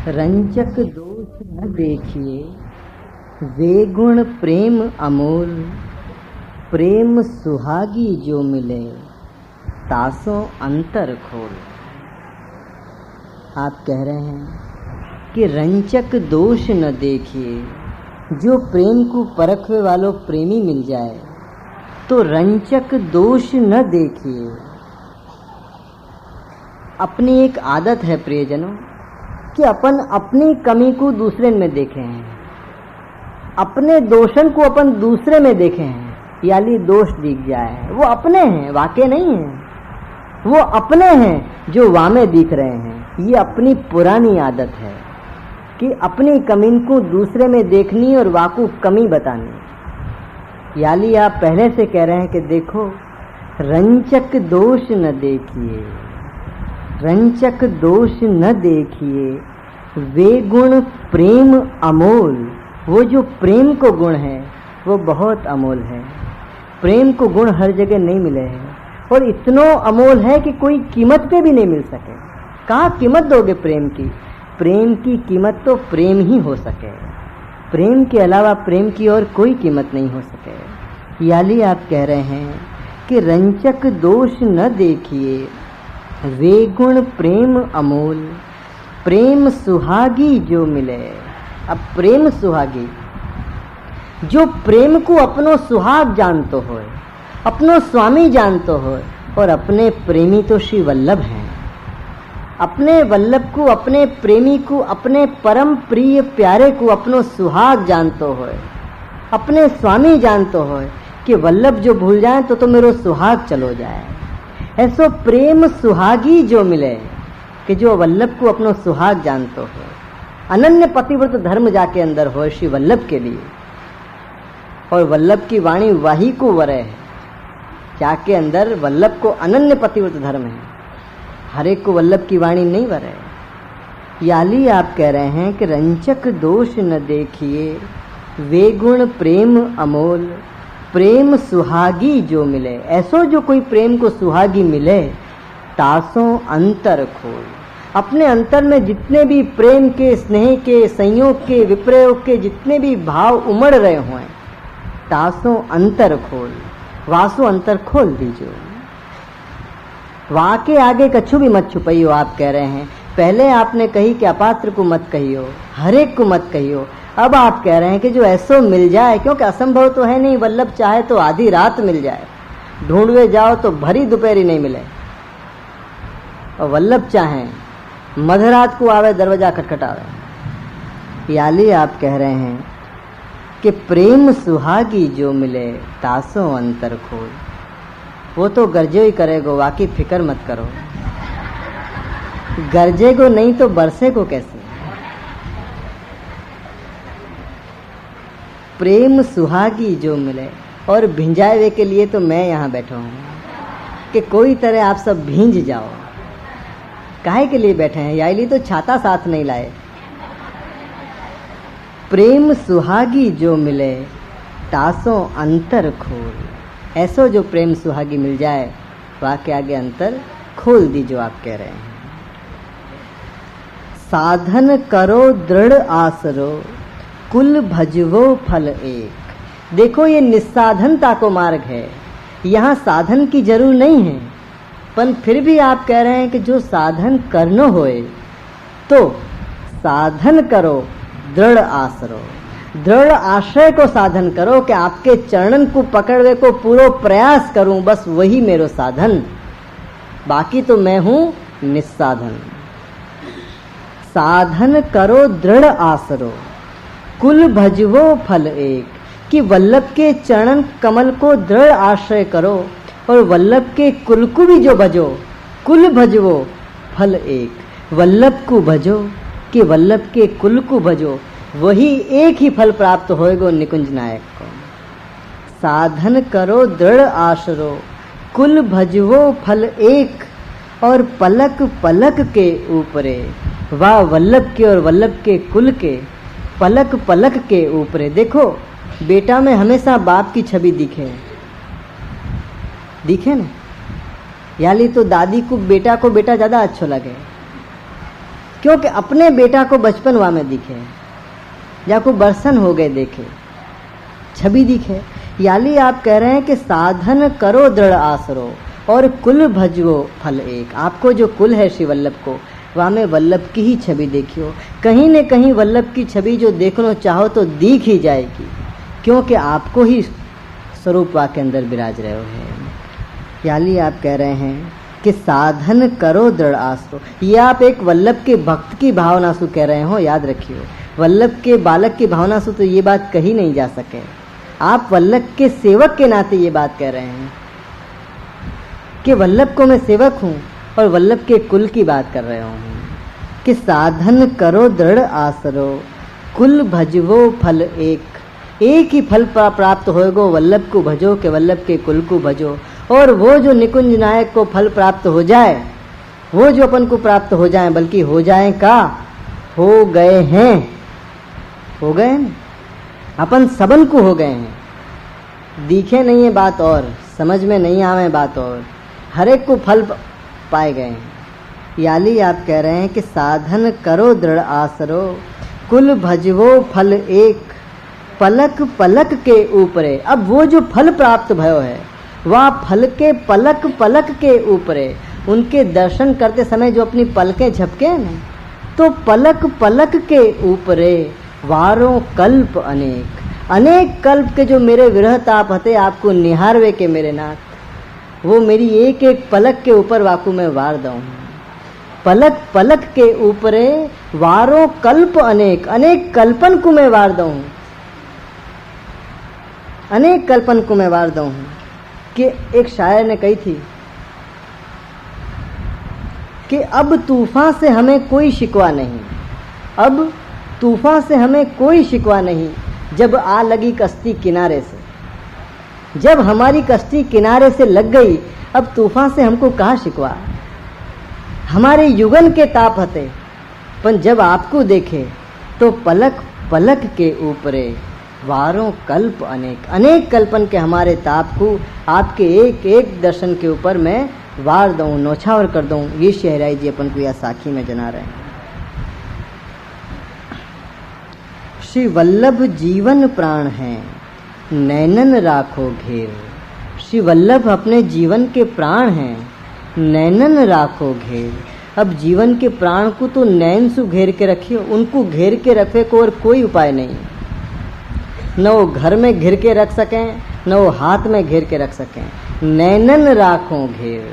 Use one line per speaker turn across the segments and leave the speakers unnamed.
रंजक दोष न देखिए, वे गुण प्रेम अमोल। प्रेम सुहागी जो मिले, तासों अंतर खोल। आप कह रहे हैं कि रंजक दोष न देखिए। जो प्रेम को परखने वालों प्रेमी मिल जाए तो रंजक दोष न देखिए। अपनी एक आदत है प्रियजनों कि अपन अपनी कमी को दूसरे में देखे हैं, अपने दोषन को अपन दूसरे में देखे हैं, यानी दोष दिख जाए। वो अपने हैं, वाकई नहीं है। वो अपने हैं जो वामे दिख रहे हैं। ये अपनी पुरानी आदत है कि अपनी कमी को दूसरे में देखनी और वाकू कमी बतानी। यानी आप पहले से कह रहे हैं कि देखो, रंजक दोष न देखिए, रंजक दोष न देखिए, वे गुण प्रेम अमोल। वो जो प्रेम को गुण है वो बहुत अमोल है। प्रेम को गुण हर जगह नहीं मिले हैं और इतना अमोल है कि कोई कीमत पे भी नहीं मिल सके। कहाँ कीमत दोगे प्रेम की? प्रेम की कीमत तो प्रेम ही हो सके। प्रेम के अलावा प्रेम की और कोई कीमत नहीं हो सके। यानी आप कह रहे हैं कि रंजक दोष न देखिए, वे गुण प्रेम अमोल। प्रेम सुहागी जो मिले। अब प्रेम सुहागी, जो प्रेम को अपनो सुहाग जानतो हो, अपनो स्वामी जानतो हो, और अपने प्रेमी तो श्री वल्लभ हैं। अपने वल्लभ को, अपने प्रेमी को, अपने परम प्रिय प्यारे को अपनो सुहाग जानतो हो, अपने स्वामी जानतो हो कि वल्लभ जो भूल जाए तो मेरो सुहाग चलो जाए। ऐसो प्रेम सुहागी जो मिले कि जो वल्लभ को अपनो सुहाग जानतो हो। अनन्य पतिव्रत धर्म जाके अंदर हो श्री वल्लभ के लिए, और वल्लभ की वाणी वही को वरे है। जाके अंदर वल्लभ को अनन्य पतिव्रत धर्म है, हर एक को वल्लभ की वाणी नहीं वरे। याली आप कह रहे हैं कि रंजक दोष न देखिए, वे गुण प्रेम अमोल। प्रेम सुहागी जो मिले। ऐसो जो कोई प्रेम को सुहागी मिले, तासों अंतर खोल। अपने अंतर में जितने भी प्रेम के, स्नेह के, संयोग के, विप्रयोग के जितने भी भाव उमड़ रहे हों, तासों अंतर खोल। वासो अंतर खोल दीजिए। वहाँ के आगे कछु भी मत छुपाइयो। आप कह रहे हैं, पहले आपने कही कि अपात्र को मत कहियो, हर एक को मत कहियो। अब आप कह रहे हैं कि जो ऐसो मिल जाए, क्योंकि असंभव तो है नहीं, वल्लभ चाहे तो आधी रात मिल जाए, ढूंढवे जाओ तो भरी दोपहरी नहीं मिले, और वल्लभ चाहे मध्यरात को आवे, दरवाजा खटखटावे। याली आप कह रहे हैं कि प्रेम सुहागी जो मिले, तासों अंतर खोल। वो तो गरजे ही करेगो, वाकई फिक्र मत करो। गरजेगो नहीं तो बरसे को कैसे? प्रेम सुहागी जो मिले। और भिंजाए के लिए तो मैं यहाँ बैठा हूँ कि कोई तरह आप सब भींज जाओ। काहे के लिए बैठे हैं? याली तो छाता साथ नहीं लाए। प्रेम सुहागी जो मिले, तासों अंतर खोल। ऐसो जो प्रेम सुहागी मिल जाए, वहाँ के आगे अंतर खोल दी जो आप कह रहे हैं। साधन करो दृढ़ आसरो, कुल भजवो फल एक। देखो, ये निस्साधनता को मार्ग है, यहाँ साधन की जरूर नहीं है। पर फिर भी आप कह रहे हैं कि जो साधन करनो होए तो साधन करो दृढ़ आसरो। दृढ़ आश्रय को साधन करो कि आपके चरणन को पकड़ने को पूरा प्रयास करूं, बस वही मेरो साधन, बाकी तो मैं हूं निस्साधन। साधन करो दृढ़ आसरो, कुल भजवो फल एक। कि वल्लभ के चरण कमल को दृढ़ आश्रय करो और वल्लभ के कुल को भी जो भजो। कुल भजवो फल एक। वल्लभ को भजो कि वल्लभ के कुल को भजो, वही एक ही फल प्राप्त होएगो निकुंज नायक को। साधन करो दृढ़ आश्रो, कुल भजवो फल एक। और पलक पलक के ऊपरे, वाह वल्लभ के और वल्लभ के कुल के पलक पलक के ऊपरे। देखो, बेटा में हमेशा बाप की छवि दिखे ना। यानी तो दादी को बेटा ज़्यादा अच्छा लगे। क्योंकि अपने बेटा को बचपन वहाँ में दिखे, या को बरसन हो गए देखे, छवि दिखे। याली आप कह रहे हैं कि साधन करो दृढ़ आसरो और कुल भजो फल एक। आपको जो कुल है श्री वल्लभ को, वहाँ में वल्लभ की ही छवि देखियो। कहीं न कहीं वल्लभ की छवि जो देखना चाहो तो दिख ही जाएगी, क्योंकि आपको ही स्वरूप वा के अंदर विराज रहे हो है। याली आप कह रहे हैं कि साधन करो दृढ़ आसरो। ये आप एक वल्लभ के भक्त की भावना से कह रहे हो, याद रखियो। वल्लभ के बालक की भावना से तो ये बात कही नहीं जा सके। आप वल्लभ के सेवक के नाते ये बात कह रहे हैं कि वल्लभ को मैं सेवक हूँ, और वल्लभ के कुल की बात कर रहे हूँ कि साधन करो दृढ़ आसरो कुल भजवो फल एक ही फल प्राप्त होएगो। वल्लभ को भजो के वल्लभ के कुल को भजो, और वो जो निकुंज नायक को फल प्राप्त हो जाए, वो जो अपन को प्राप्त हो जाए, बल्कि हो जाए का हो गए हैं, हो गए हैं अपन सबन को हो गए हैं। दिखे नहीं है बात और, समझ में नहीं आवे बात और, हर एक को फल पाए गए हैं। याली आप कह रहे हैं कि साधन करो दृढ़ आसरो कुल भजवो फल एक पलक पलक के ऊपरे। अब वो जो फल प्राप्त भयो है, वह फल के पलक पलक के ऊपरे, उनके दर्शन करते समय जो अपनी पलकें झपके हैं ना, तो पलक पलक के ऊपरे वारों कल्प अनेक कल्प के जो मेरे विरह ताप हते आपको निहारवे के मेरे नाथ, वो मेरी एक एक पलक के ऊपर वाकू में वार दऊँ। पलक पलक के ऊपरे वारों कल्प अनेक कल्पन को मैं वार दऊँ, अनेक कल्पन को मैं वार दऊँ। कि एक शायर ने कही थी कि अब तूफान से हमें कोई शिकवा नहीं, अब तूफान से हमें कोई शिकवा नहीं, जब आ लगी कश्ती किनारे से। जब हमारी कश्ती किनारे से लग गई, अब तूफान से हमको कहाँ शिकवा। हमारे युगन के ताप हते, पर जब आपको देखे तो पलक पलक के ऊपरे वारों कल्प अनेक कल्पन के हमारे ताप को आपके एक एक दर्शन के ऊपर मैं वार दूँ, नौछावर कर दूँ। ये शहराई जी अपन को यह साखी में जना रहे हैं। श्री वल्लभ जीवन प्राण हैं, नैनन राखो घेर। श्री वल्लभ अपने जीवन के प्राण हैं, नैनन राखो घेर। अब जीवन के प्राण को तो नैन से घेर के रखियो, उनको घेर के रखे को और कोई उपाय नहीं। न वो घर में घेर के रख सकें, न वो हाथ में घेर के रख सकें। नैनन राखो घेर,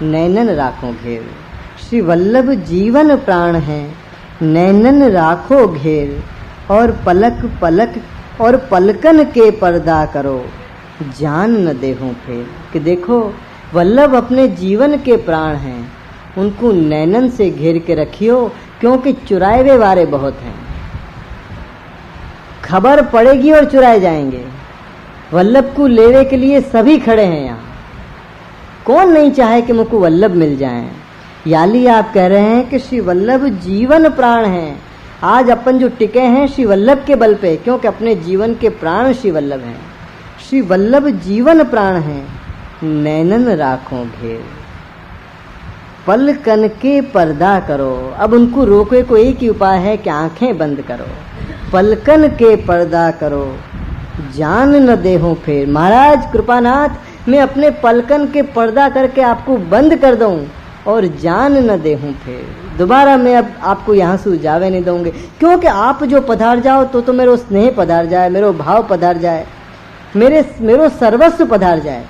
नैनन राखो घेर। श्री वल्लभ जीवन प्राण हैं, नैनन राखो घेर। और पलक पलक और पलकन के पर्दा करो, जान न देहूं फेर। कि देखो वल्लभ अपने जीवन के प्राण हैं, उनको नैनन से घेर के रखियो, क्योंकि चुराए हुए वारे बहुत हैं। खबर पड़ेगी और चुराए जाएंगे। वल्लभ को लेने के लिए सभी खड़े हैं यहाँ। कौन नहीं चाहे कि मुझको वल्लभ मिल जाए। याली आप कह रहे हैं कि श्री वल्लभ जीवन प्राण हैं। आज अपन जो टिके हैं श्री वल्लभ के बल पे, क्योंकि अपने जीवन के प्राण श्री वल्लभ हैं। श्री वल्लभ जीवन प्राण हैं, नैनन राखो घेर। पलकन के पर्दा करो। अब उनको रोकने को एक ही उपाय है कि आंखें बंद करो। पलकन के पर्दा करो, जान न देहूं फेर। महाराज कृपानाथ, मैं अपने पलकन के पर्दा करके आपको बंद कर दूं और जान न देहूं फेर। दोबारा मैं अब आपको यहाँ से जावे नहीं दूंगे, क्योंकि आप जो पधार जाओ तो मेरो स्नेह पधार जाए, मेरो भाव पधार जाए, मेरो सर्वस्व पधार जाए।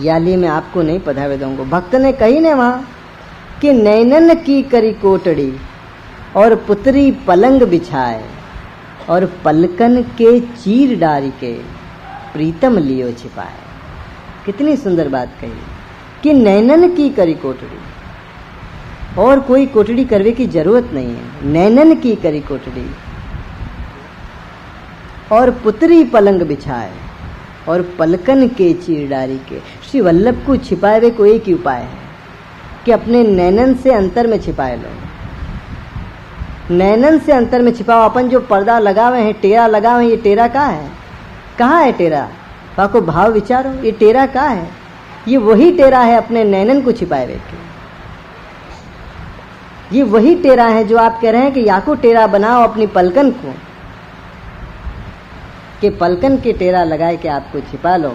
याली मैं आपको नहीं पधारे दूंगा। भक्त ने कही ने वहाँ कि नैनन की करी कोटड़ी और पुत्री पलंग बिछाए, और पलकन के चीर डारी के प्रीतम लियो छिपाए। कितनी सुंदर बात कही कि नैनन की करी कोटड़ी, और कोई कोटड़ी करवे की जरूरत नहीं है। नैनन की करी कोटड़ी और पुत्री पलंग बिछाए, और पलकन के चीर डारी के। श्री वल्लभ को छिपाए हुए को एक ही उपाय है कि अपने नैनन से अंतर में छिपाए लो। नैनन से अंतर में छिपाओ। अपन जो पर्दा लगावे हैं, टेरा लगावे हैं, ये टेरा कहाँ है? कहाँ है टेरा? आपको भाव विचारो, ये टेरा कहाँ है? ये वही टेरा है अपने नैनन को छिपाए हुए के। ये वही टेरा है जो आप कह रहे हैं कि याकू टेरा बनाओ अपनी पलकन को, कि पलकन के टेरा लगाए के आपको छिपा लो,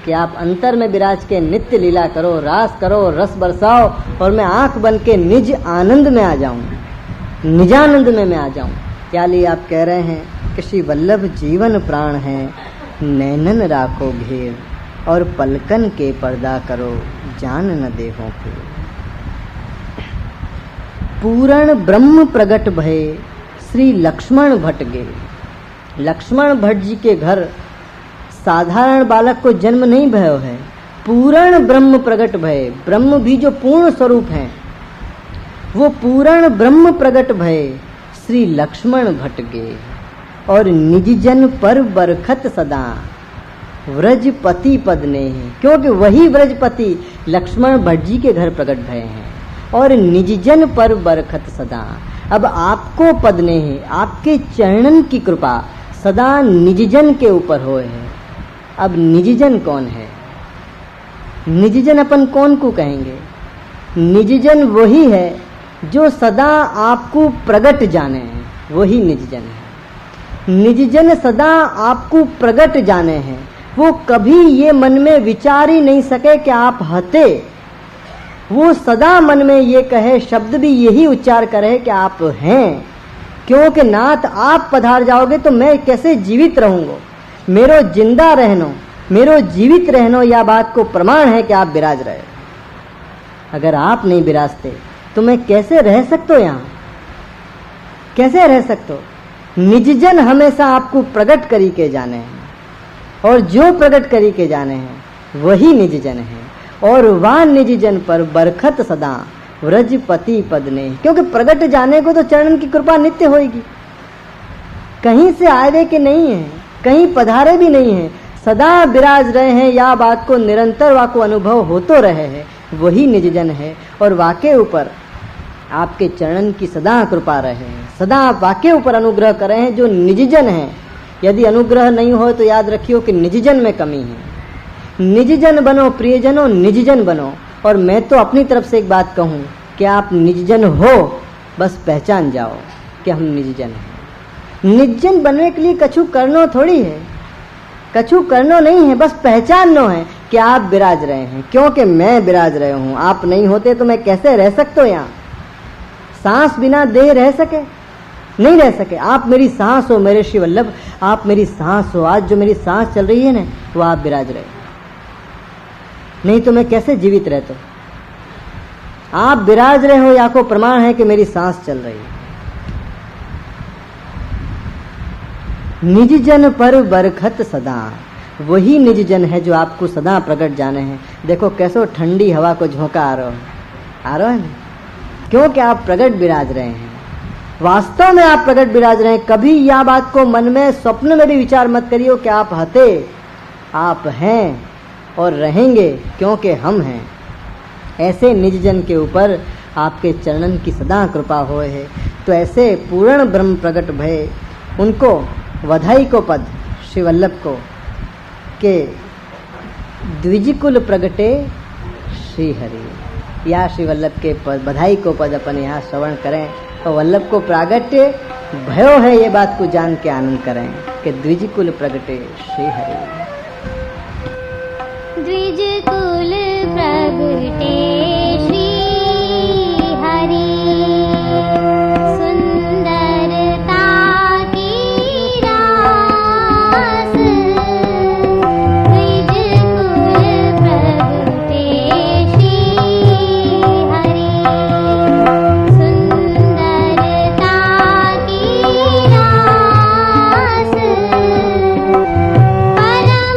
कि आप अंतर में विराज के नित्य लीला करो, रास करो, रस बरसाओ, और मैं आंख बन के निज आनंद में आ जाऊं, निजानंद में मैं आ जाऊं। याली आप कह रहे हैं कि श्री वल्लभ जीवन प्राण है, नैनन राखो घेर, और पलकन के पर्दा करो, जान न देहो फिर। पूर्ण ब्रह्म प्रगट भय श्री लक्ष्मण भट्ट गे। लक्ष्मण भट्ट जी के घर साधारण बालक को जन्म नहीं भयो है, पूर्ण ब्रह्म प्रगट भय, ब्रह्म भी जो पूर्ण स्वरूप है, वो पूर्ण ब्रह्म प्रगट भय श्री लक्ष्मण भट्ट गे, और निज जन पर बरखत सदा व्रजपति पद ने, क्योंकि वही व्रजपति लक्ष्मण भट्ट जी के घर प्रकट भय हैं, और निज जन पर बरखत सदा। अब आपको पद ने है, आपके चरणन की कृपा सदा निजजन के ऊपर होए है। अब निजजन कौन है? निजजन अपन कौन को कहेंगे? निजजन वही है जो सदा आपको प्रगट जाने हैं, वही निजजन है। निजजन सदा आपको प्रगट जाने हैं, वो कभी ये मन में विचार ही नहीं सके कि आप हते, वो सदा मन में ये कहे, शब्द भी यही उच्चार करे कि आप हैं, क्योंकि नाथ आप पधार जाओगे तो मैं कैसे जीवित रहूंगा, मेरो जिंदा रहनो, मेरो जीवित रहनो, या बात को प्रमाण है कि आप विराज रहे। अगर आप नहीं विराजते तो मैं कैसे रह सकते हो यहाँ, कैसे रह सकते हो? निजजन हमेशा आपको प्रकट करी के जाने हैं, और जो प्रकट करी के जाने हैं वही निजजन है, और वह निजजन पर बरखत सदा व्रजपति पद ने, क्योंकि प्रगट जाने को तो चरण की कृपा नित्य होगी, कहीं से आए के नहीं है, कहीं पधारे भी नहीं है, सदा विराज रहे हैं, या बात को निरंतर वाको अनुभव हो तो रहे हैं, वही निजजन है, और वाके ऊपर आपके चरण की सदा कृपा रहे हैं, सदा वाके ऊपर अनुग्रह कर रहे हैं जो निजजन है। यदि अनुग्रह नहीं हो तो याद रखियो कि निजजन में कमी है। निजजन बनो प्रियजनों, निजजन बनो। और मैं तो अपनी तरफ से एक बात कहूँ कि आप निजजन हो, बस पहचान जाओ कि हम निजजन हैं। निजजन बनने के लिए कछु करनो थोड़ी है, कछु करनो नहीं है, बस पहचाननो है कि आप विराज रहे हैं, क्योंकि मैं विराज रहे हूँ। आप नहीं होते तो मैं कैसे रह सकता हूँ यहाँ? सांस बिना देह रह सके? नहीं रह सके। आप मेरी सांस हो मेरे श्री वल्लभ, आप मेरी सांस हो। आज जो मेरी सांस चल रही है ना, वो आप विराज रहे, नहीं तो मैं कैसे जीवित रहता हूँ? आप विराज रहे हो, या को प्रमाण है कि मेरी सांस चल रही है। निज जन पर बरखत सदा, वही निज जन है जो आपको सदा प्रकट जाने हैं। देखो कैसो ठंडी हवा को झोंका आ रहा है, क्योंकि आप प्रकट विराज रहे हैं, वास्तव में आप प्रकट विराज रहे हैं। कभी यह बात को मन में स्वप्न में भी विचार मत करियो कि आप हते, आप हैं और रहेंगे, क्योंकि हम हैं। ऐसे निज जन के ऊपर आपके चरणन की सदा कृपा होए है। तो ऐसे पूर्ण ब्रह्म प्रकट भय, उनको वधाई को पद श्री वल्लभ को के द्विजकुल प्रगटे श्री हरि, या श्री वल्लभ के पद बधाई को पद अपन यहाँ श्रवण करें, और वल्लभ को प्रागट्य भयो है ये बात को जान के आनंद करें कि द्विजकुल प्रगटे श्री हरि।
द्विजकुल प्रगटे श्री हरि, सुंदरता की रास। द्विजकुल प्रगटे श्री हरि, सुंदरता की रास। परम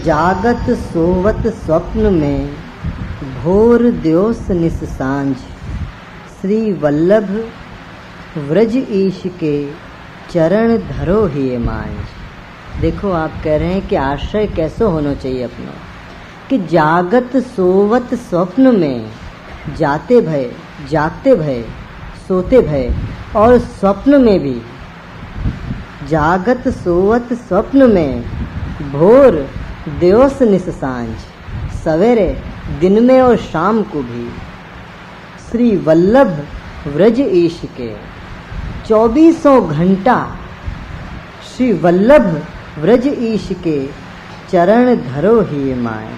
जागत सोवत स्वप्न में भोर द्योस निस सांझ, श्री वल्लभ व्रज ईश के चरण धरो ही मांझ। देखो आप कह रहे हैं कि आश्रय कैसे होना चाहिए अपना, कि जागत सोवत स्वप्न में, जाते भय जागते भय सोते भय और स्वप्न में भी, जागत सोवत स्वप्न में भोर द्योस निस सांझ, सवेरे दिन में और शाम को भी, श्री वल्लभ व्रज ईश के 24 घंटा श्री वल्लभ व्रज ईश के चरण धरो ही माए।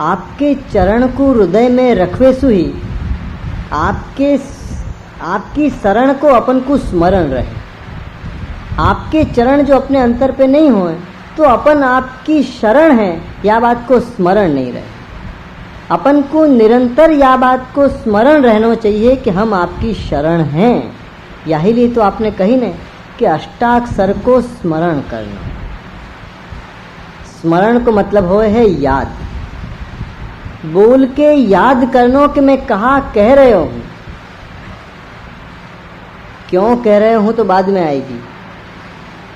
आपके चरण को हृदय में रखवे सुही, आपकी शरण को अपन को स्मरण रहे। आपके चरण जो अपने अंतर पे नहीं होए तो अपन आपकी शरण है या बात को स्मरण नहीं रहे। अपन को निरंतर या बात को स्मरण रहना चाहिए कि हम आपकी शरण हैं। यही लिए तो आपने कही न कि अष्टाक्षर को स्मरण करना। स्मरण को मतलब हो है याद, बोल के याद करनो कि मैं कहाँ कह रहे हूँ, क्यों कह रहे हूँ तो बाद में आएगी,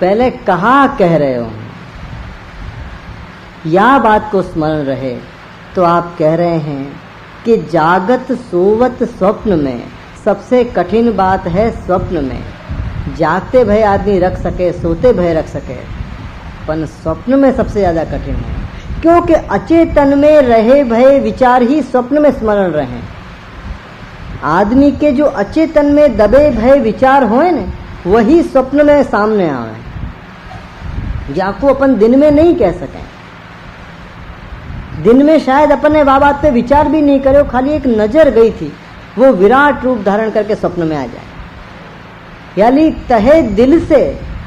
पहले कहाँ कह रहे हो, या बात को स्मरण रहे। तो आप कह रहे हैं कि जागत सोवत स्वप्न में, सबसे कठिन बात है स्वप्न में। जागते भय आदमी रख सके, सोते भय रख सके, पर स्वप्न में सबसे ज़्यादा कठिन है, क्योंकि अचेतन में रहे भय विचार ही स्वप्न में स्मरण रहे। आदमी के जो अचेतन में दबे भय विचार होए न, वही स्वप्न में सामने आवे, जाको अपन दिन में नहीं कह सकें। दिन में शायद अपने बात पे विचार भी नहीं करे, खाली एक नजर गई थी, वो विराट रूप धारण करके स्वप्न में आ जाए। यानी तहे दिल से,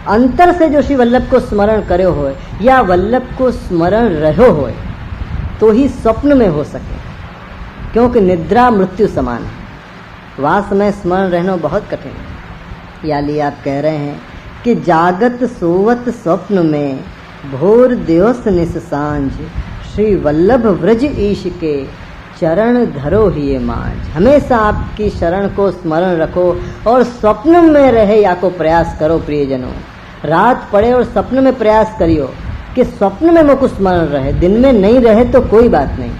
अंतर से जो श्री वल्लभ को स्मरण करे होए या वल्लभ को स्मरण रहो होए, तो ही स्वप्न में हो सके, क्योंकि निद्रा मृत्यु समान है। वास में स्मरण रहना बहुत कठिन है। यानी आप कह रहे हैं कि जागत सोवत स्वप्न में भोर द्योस निस सांझ, श्री वल्लभ व्रज ईश के चरण धरो ही मांझ। हमेशा आपकी शरण को स्मरण रखो और स्वप्न में रहे या को प्रयास करो। प्रियजनों, रात पड़े और स्वप्न में प्रयास करियो कि स्वप्न में मुझको स्मरण रहे, दिन में नहीं रहे तो कोई बात नहीं,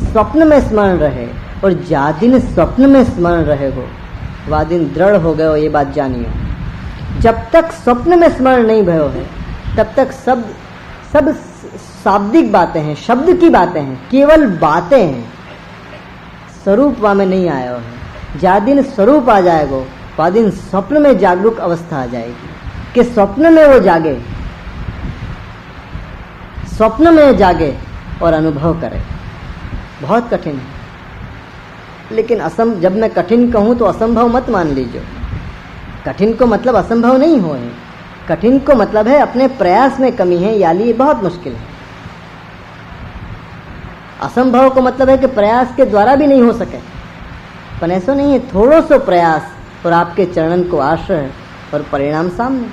स्वप्न में स्मरण रहे। और जा दिन स्वप्न में स्मरण रहेगो वह दिन दृढ़ हो गए हो, ये बात जानियो। जब तक स्वप्न में स्मरण नहीं भयो है तब तक सब शाब्दिक बातें हैं, शब्द की बातें हैं, केवल बातें हैं, स्वरूप वहाँ में नहीं आया है। जा दिन स्वरूप आ जाएगा वह दिन स्वप्न में जागरूक अवस्था आ जाएगी कि स्वप्न में वो जागे, स्वप्न में जागे और अनुभव करे। बहुत कठिन है, लेकिन जब मैं कठिन कहूँ तो असंभव मत मान लीजिए। कठिन को मतलब असंभव नहीं हो है, कठिन को मतलब है अपने प्रयास में कमी है, यानी ये बहुत मुश्किल है। असंभव को मतलब है कि प्रयास के द्वारा भी नहीं हो सके, पर ऐसा नहीं है, थोड़ो सो प्रयास और आपके चरणन को आश्रय और परिणाम सामने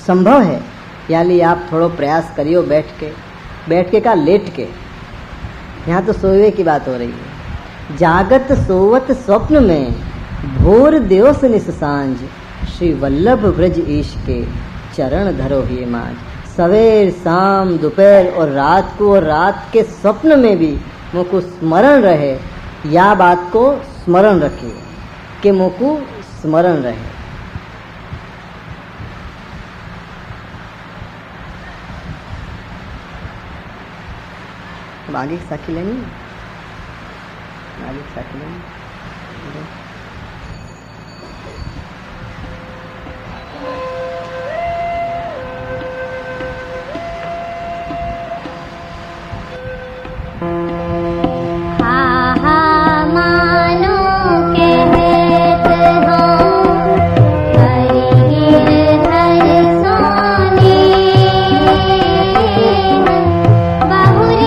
संभव है। यानी आप थोड़ो प्रयास करियो, बैठ के का लेट के, यहाँ तो सोए की बात हो रही है। जागत सोवत स्वप्न में भोर द्योस निस सांझ, श्री वल्लभ व्रज ईश के चरण धरो ही मांझ। सवेर शाम दोपहर और रात को, और रात के स्वप्न में भी मुझको स्मरण रहे, या बात को स्मरण रखिए कि मुझको स्मरण रहे। अब आगे की साखी लेनी, आगे की साखी लेनी।
बहुरी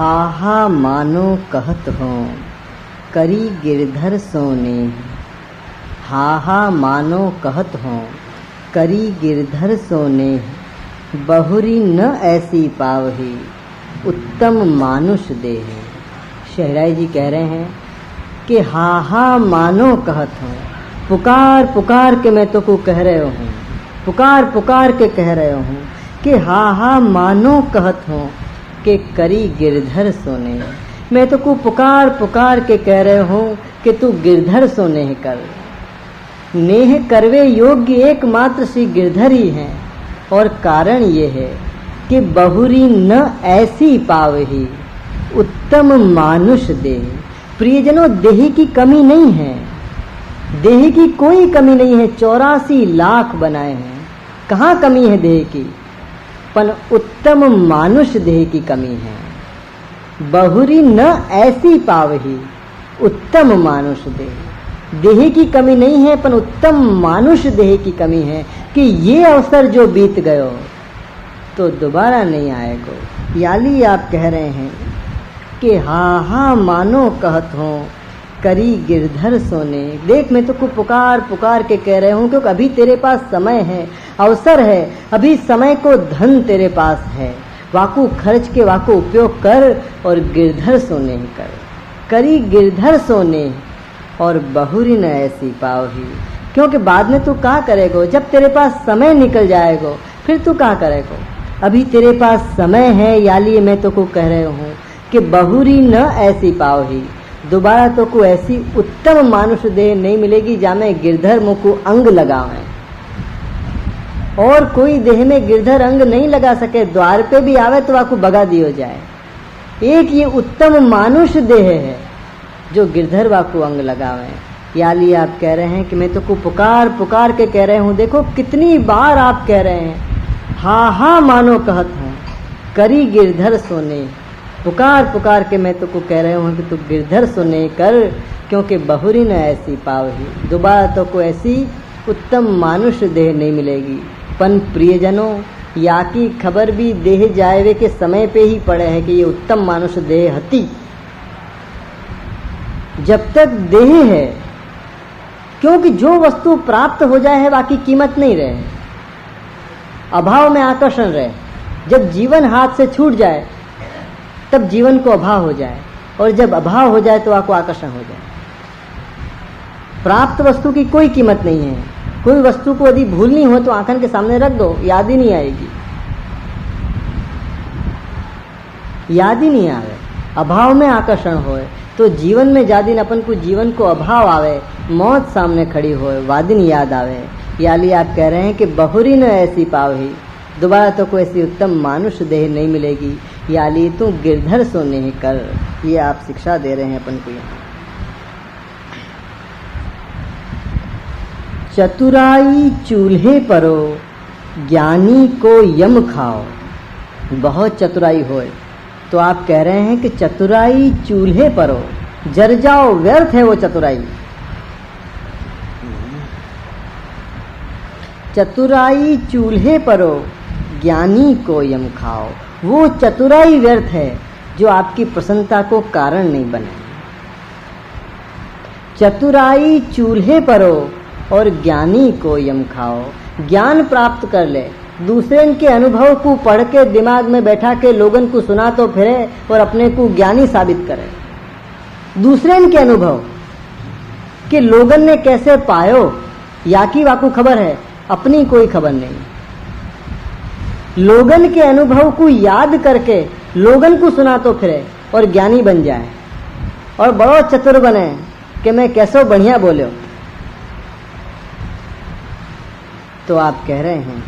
हा हा मानो कहत हो करी गिरधर सोने। हा हा मानो कहत हो करी गिरधर सोने। बहुरी न ऐसी पावही उत्तम मानुष देह। शहराई जी कह रहे हैं कि हा हा मानो कहत हो, पुकार पुकार के मैं तो को कह रहे हूँ, पुकार पुकार के कह रहे हूँ कि हा हा मानो कहत हो कि करी गिरधर सोने। मैं तो को पुकार पुकार के कह रहे हूँ कि तू गिरधर सोने कर। नेह करवे योग्य एकमात्र श्री गिरधर ही हैं, और कारण ये है कि बहुरी न ऐसी पावही उत्तम मानुष देह। प्रियजनों, देह की कमी नहीं है, देह की कोई कमी नहीं है। 84 लाख बनाए हैं, कहाँ कमी है देह की, पर उत्तम मानुष देह की कमी है। बहुरी न ऐसी पावही उत्तम मानुष देह। देह की कमी नहीं है, पर उत्तम मानुष देह की कमी है कि ये अवसर जो बीत गयो तो दोबारा नहीं आएगा। याली आप कह रहे हैं कि हा हा मानो कहत हो करी गिरधर सोने। देख, मैं तो को पुकार पुकार के कह रहे हूँ क्योंकि अभी तेरे पास समय है, अवसर है, अभी समय को धन तेरे पास है, वाकू खर्च के वाकू उपयोग कर और गिरधर सोने ही कर। करी गिरधर सोने और बहुरी न ऐसी पावही। क्योंकि बाद में तू क्या करेगो, जब तेरे पास समय निकल जाएगो फिर तू क्या करेगो। अभी तेरे पास समय है, याली मैं तो को कह रहे हूँ कि बहुरी न ऐसी पावही। दोबारा तो को ऐसी उत्तम मानुष देह नहीं मिलेगी जामे गिरधर मुकु अंग लगावे। और कोई देह में गिरधर अंग नहीं लगा सके, द्वार पे भी आवे तो वाकू बगा दियो जाए। एक ये उत्तम मानुष देह है जो गिरधर वाकू अंग लगावे। याली आप कह रहे हैं कि मैं तो को पुकार पुकार के कह रहे हूँ। देखो कितनी बार आप कह रहे हैं हा हा मानो कहत हूँ करी गिरधर सोने। पुकार पुकार के मैं तो को कह रहे हूँ कि तू गिरधर सोने कर, क्योंकि बहुरी न ऐसी पावही। दोबारा तो को ऐसी उत्तम मानुष देह नहीं मिलेगी। पन प्रियजनों, या की खबर भी देह जाएवे के समय पे ही पड़े है कि ये उत्तम मानुष देह हती। जब तक देह है, क्योंकि जो वस्तु प्राप्त हो जाए है बाकी कीमत नहीं रहे, अभाव में आकर्षण रहे। जब जीवन हाथ से छूट जाए तब जीवन को अभाव हो जाए, और जब अभाव हो जाए तो आपको आकर्षण हो जाए। प्राप्त वस्तु की कोई कीमत नहीं है। कोई वस्तु को यदि भूलनी हो तो आंखन के सामने रख दो, याद ही नहीं आएगी, याद ही नहीं आवे। अभाव में आकर्षण होए तो जीवन में जादिन अपन को जीवन को अभाव आवे, मौत सामने खड़ी होए, वादिन याद आवे। याली आप कह रहे हैं कि बहुरी न ऐसी पावही। दोबारा तो कोई ऐसी उत्तम मानुष देह नहीं मिलेगी। याली तू गिरधर सोने ही कर। ये आप शिक्षा दे रहे हैं अपन को। यहाँ चतुराई चूल्हे परो ज्ञानी को यम खाओ। बहुत चतुराई होए तो आप कह रहे हैं कि चतुराई चूल्हे परो, जर जाओ, व्यर्थ है वो चतुराई। चतुराई चूल्हे परो ज्ञानी को यम खाओ। वो चतुराई व्यर्थ है जो आपकी प्रसन्नता को कारण नहीं बने। चतुराई चूल्हे परो और ज्ञानी को यम खाओ। ज्ञान प्राप्त कर ले, दूसरे के अनुभव को पढ़ के दिमाग में बैठा के लोगन को सुना तो फिरे और अपने को ज्ञानी साबित करे। दूसरे के अनुभव कि लोगन ने कैसे पायो या की वाकू खबर है, अपनी कोई खबर नहीं। लोगन के अनुभव को याद करके लोगन को सुना तो फिरे और ज्ञानी बन जाए और बड़ो चतुर बने कि मैं कैसो बढ़िया बोलो। तो आप कह रहे हैं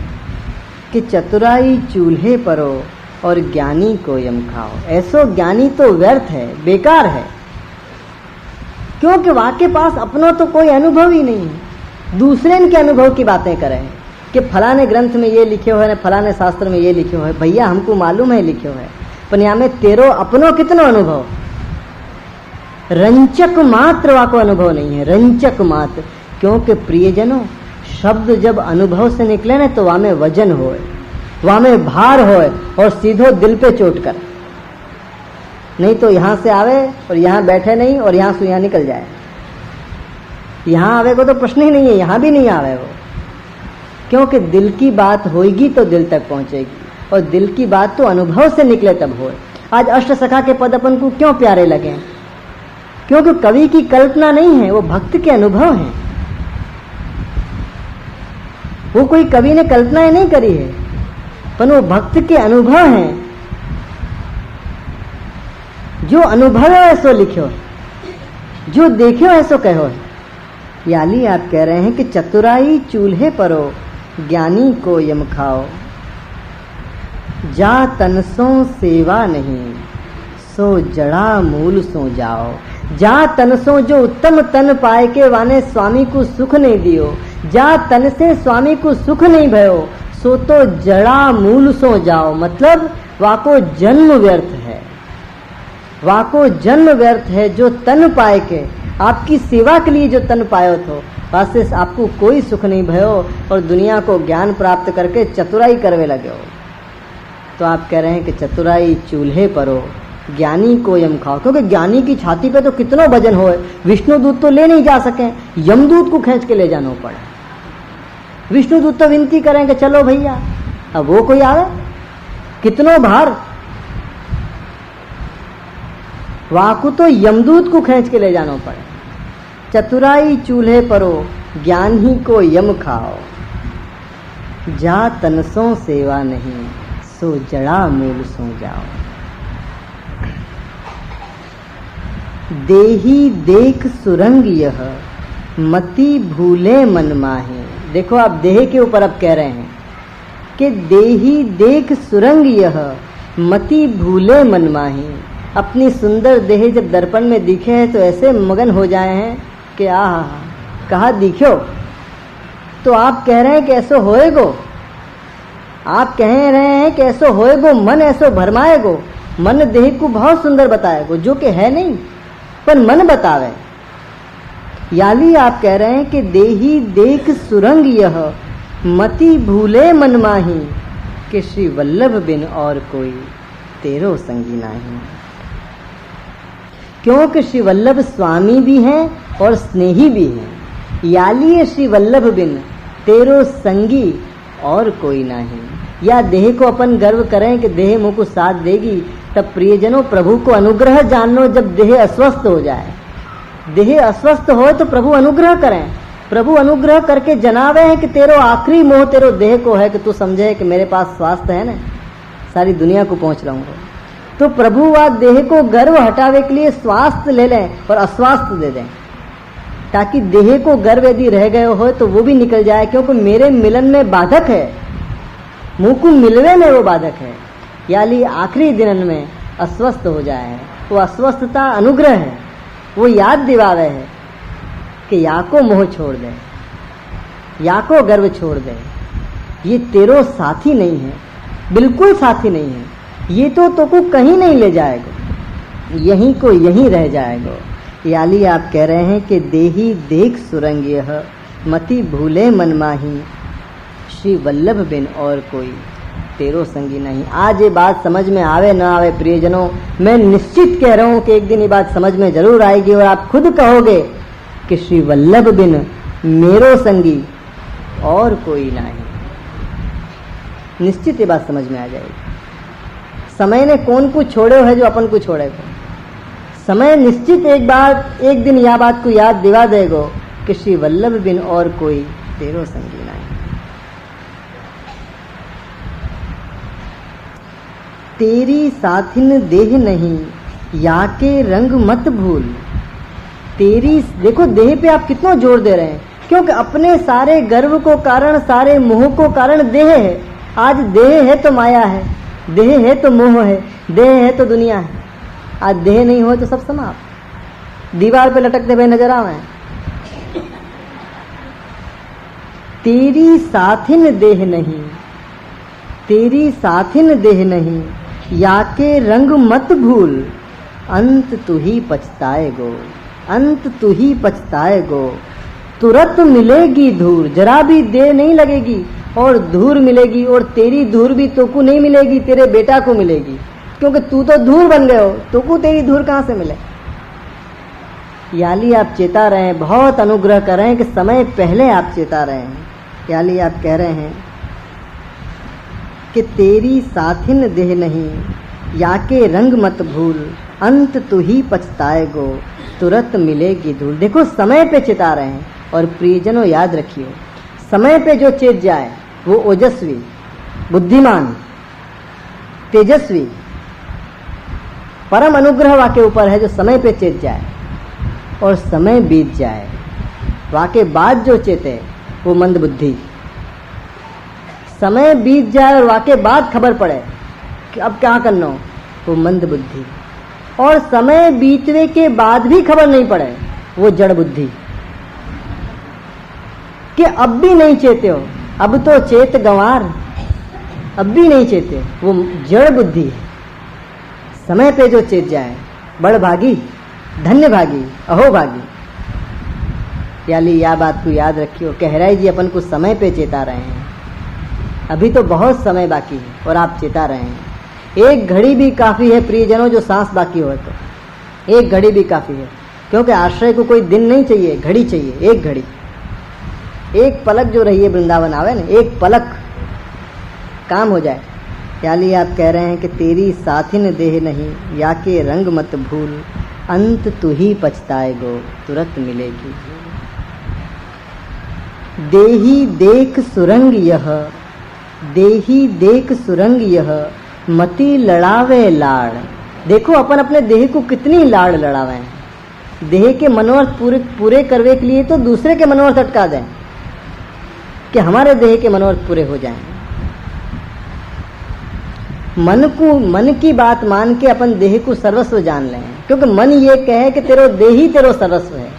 कि चतुराई चूल्हे परो और ज्ञानी को यम खाओ। ऐसो ज्ञानी तो व्यर्थ है, बेकार है, क्योंकि वाके पास अपनों तो कोई अनुभव ही नहीं है। दूसरे के अनुभव की बातें करें कि फलाने ग्रंथ में ये लिखे हुए है, फलाने शास्त्र में ये लिखे हुए है। भैया हमको मालूम है लिखे हुए है, पर यहाँ में तेरो अपनों कितनो अनुभव। रंचक मात्र वाको अनुभव नहीं है, रंचक मात्र। क्योंकि प्रियजनों, शब्द जब अनुभव से निकले ना तो वहाँ में वजन होए, वहाँ में भार होए और सीधो दिल पे चोट कर। नहीं तो यहाँ से आवे और यहाँ बैठे नहीं और यहाँ से यहाँ निकल जाए। यहाँ आवे को तो प्रश्न ही नहीं है, यहाँ भी नहीं आवे वो, क्योंकि दिल की बात होगी तो दिल तक पहुँचेगी, और दिल की बात तो अनुभव से निकले तब होए। आज अष्ट सखा के पद अपन को क्यों प्यारे लगे? क्योंकि कवि की कल्पना नहीं है, वो भक्त के अनुभव हैं। वो कोई कवि ने कल्पनाएं नहीं करी है, पर वो भक्त के अनुभव हैं। जो अनुभव है ऐसो लिखो, जो देखो ऐसो कहो। याली आप कह रहे हैं कि चतुराई चूल्हे परो, ज्ञानी को यम खाओ। जा तन सो सेवा नहीं, सो जड़ा मूल सो जाओ। जा तन सो जो उत्तम तन पाए के वाने स्वामी को सुख नहीं दियो। जा तन से स्वामी को सुख नहीं भयो, सो तो जड़ा मूल सो जाओ। मतलब वाको जन्म व्यर्थ है, वाको जन्म व्यर्थ है। जो तन पाए के, आपकी सेवा के लिए जो तन पायो तो वास्ते आपको कोई सुख नहीं भयो, और दुनिया को ज्ञान प्राप्त करके चतुराई करवे लगे हो। तो आप कह रहे हैं कि चतुराई चूल्हे परो, ज्ञानी को यम खाओ। क्योंकि ज्ञानी की छाती पे तो कितनो वजन हो, विष्णुदूत तो ले नहीं जा सके, यमदूत को खींच के ले जाना पड़े। विष्णुदूत तो विनती करें कि चलो भैया, अब वो कोई आवे, कितनो भार, वाकु तो यमदूत को खींच के ले जाना पड़े। चतुराई चूल्हे परो, ज्ञान ही को यम खाओ। जा तनसों सेवा नहीं, सो जड़ा मूल सो जाओ। देही देख सुरंग यह, मति भूले मन माहे। देखो आप देह के ऊपर अब कह रहे हैं कि देही देख सुरंग यह, मति भूले मन माहे। अपनी सुंदर देह जब दर्पण में दिखे है तो ऐसे मगन हो जाए हैं कि आहा कहा दिखो। तो आप कह रहे हैं कि ऐसो होएगो, आप कह रहे हैं कि ऐसो होएगो, मन ऐसो भरमाएगो। मन देह को बहुत सुंदर बताएगो, जो कि है नहीं, पर मन बतावे। याली आप कह रहे हैं कि देही देख सुरंग यह, मति भूले मन माही। कि श्री वल्लभ बिन और कोई तेरो संगी नहीं। क्योंकि श्री वल्लभ स्वामी भी हैं और स्नेही भी हैं। याली श्री वल्लभ बिन तेरो संगी और कोई नहीं। या देह को अपन गर्व करें कि देह मुँह को साथ देगी, तब प्रियजनों प्रभु को अनुग्रह जानो। जब देह अस्वस्थ हो जाए, देह अस्वस्थ हो तो प्रभु अनुग्रह करें। प्रभु अनुग्रह करके जनावे हैं कि तेरो आखिरी मोह तेरो देह को है, कि तू समझे कि मेरे पास स्वास्थ्य है ना, सारी दुनिया को पहुंच रहूंगा। तो प्रभु व देह को गर्व हटावे के लिए स्वास्थ्य ले लें और अस्वास्थ्य दे दें, ताकि देह को गर्व यदि रह गए हो तो वो भी निकल जाए। क्योंकि मेरे मिलन में बाधक है, मुँह को मिलवे में वो बाधक है। याली आखिरी दिन में अस्वस्थ हो जाए, वो अस्वस्थता अनुग्रह है। वो याद दिलावे है कि या को मोह छोड़ दे, या को गर्व छोड़ दे। ये तेरो साथी नहीं है, बिल्कुल साथी नहीं है। ये तो को कहीं नहीं ले जाएगा, यहीं को यहीं रह जाएगा। याली आप कह रहे हैं कि देही देख सुरंग यह, मति भूले मन माही। श्री वल्लभ बिन और कोई तेरो संगी नहीं। आज ये बात समझ में आवे ना आवे प्रियजनों, मैं निश्चित कह रहा हूं कि एक दिन ये बात समझ में जरूर आएगी, और आप खुद कहोगे कि श्री वल्लभ बिन मेरो संगी और कोई नहीं। निश्चित ये बात समझ में आ जाएगी। समय ने कौन को छोड़े है जो अपन को छोड़ेगा। समय निश्चित एक दिन यह बात को याद दिवा देगो कि श्री वल्लभ बिन और कोई तेरो संगी नहीं। तेरी साथिन देह नहीं, या के रंग मत भूल। तेरी, देखो देह पे आप कितना जोर दे रहे हैं, क्योंकि अपने सारे गर्व को कारण, सारे मोह को कारण देह है। आज देह है तो माया है, देह है तो मोह है, देह है तो दुनिया है। आज देह नहीं हो तो सब समाप्त, दीवार पे लटकते हुए नजर आवे। तेरी साथिन देह नहीं, तेरी साथिन देह नहीं, या के रंग मत भूल। अंत तू ही पछताएगो, अंत तू ही पछताएगो। तुरंत मिलेगी धूर, जरा भी देर नहीं लगेगी और धूर मिलेगी। और तेरी धूर भी तो को नहीं मिलेगी, तेरे बेटा को मिलेगी। क्योंकि तू तो धूल बन गए हो, तुमको तेरी धूल कहाँ से मिले। याली आप चेता रहे हैं, बहुत अनुग्रह कर रहे हैं कि समय पहले आप चेता रहे हैं। याली आप कह रहे हैं कि तेरी साथिन देह नहीं, या के रंग मत भूल, अंत तू ही पछताएगो, तुरंत मिलेगी धूल। देखो समय पे चेता रहे हैं। और प्रियजनों याद रखिए, समय पे जो चेत जाए वो ओजस्वी, बुद्धिमान, तेजस्वी, परम अनुग्रह वाके ऊपर है जो समय पे चेत जाए। और समय बीत जाए, वाके बाद जो चेते वो मंद बुद्धि। समय बीत जाए और वाके बाद खबर पड़े कि अब क्या करना हो, वो मंद बुद्धि। और समय बीतने के बाद भी खबर नहीं पड़े, वो जड़ बुद्धि। कि अब भी नहीं चेते हो, अब तो चेत गंवार, अब भी नहीं चेते, वो जड़ बुद्धि है। समय पे जो चेत जाए बड़ भागी, धन्य भागी, अहो भागी। याली यह बात को याद रखियो। कहराई जी अपन को समय पे चेता रहे हैं। अभी तो बहुत समय बाकी है और आप चेता रहे हैं। एक घड़ी भी काफ़ी है प्रियजनों, जो सांस बाकी हो तो एक घड़ी भी काफ़ी है। क्योंकि आश्रय को कोई दिन नहीं चाहिए, घड़ी चाहिए। एक घड़ी, एक पलक जो रही है वृंदावन आवे ना, एक पलक काम हो जाए। याली आप कह रहे हैं कि तेरी साथिन देह नहीं, या के रंग मत भूल, अंत तू ही पछताएगो, तुरंत मिलेगी। देही देख सुरंग यह, देही देख सुरंग यह, मति लड़ावे लाड़। देखो अपन अपने देह को कितनी लाड़ लड़ावे हैं। देह के मनोरथ पूरे करने के लिए तो दूसरे के मनोरथ अटका दें कि हमारे देह के मनोरथ पूरे हो जाएं। मन की बात मान के अपन देह को सर्वस्व जान लें, क्योंकि मन ये कहे कि तेरो देह ही तेरो सर्वस्व है।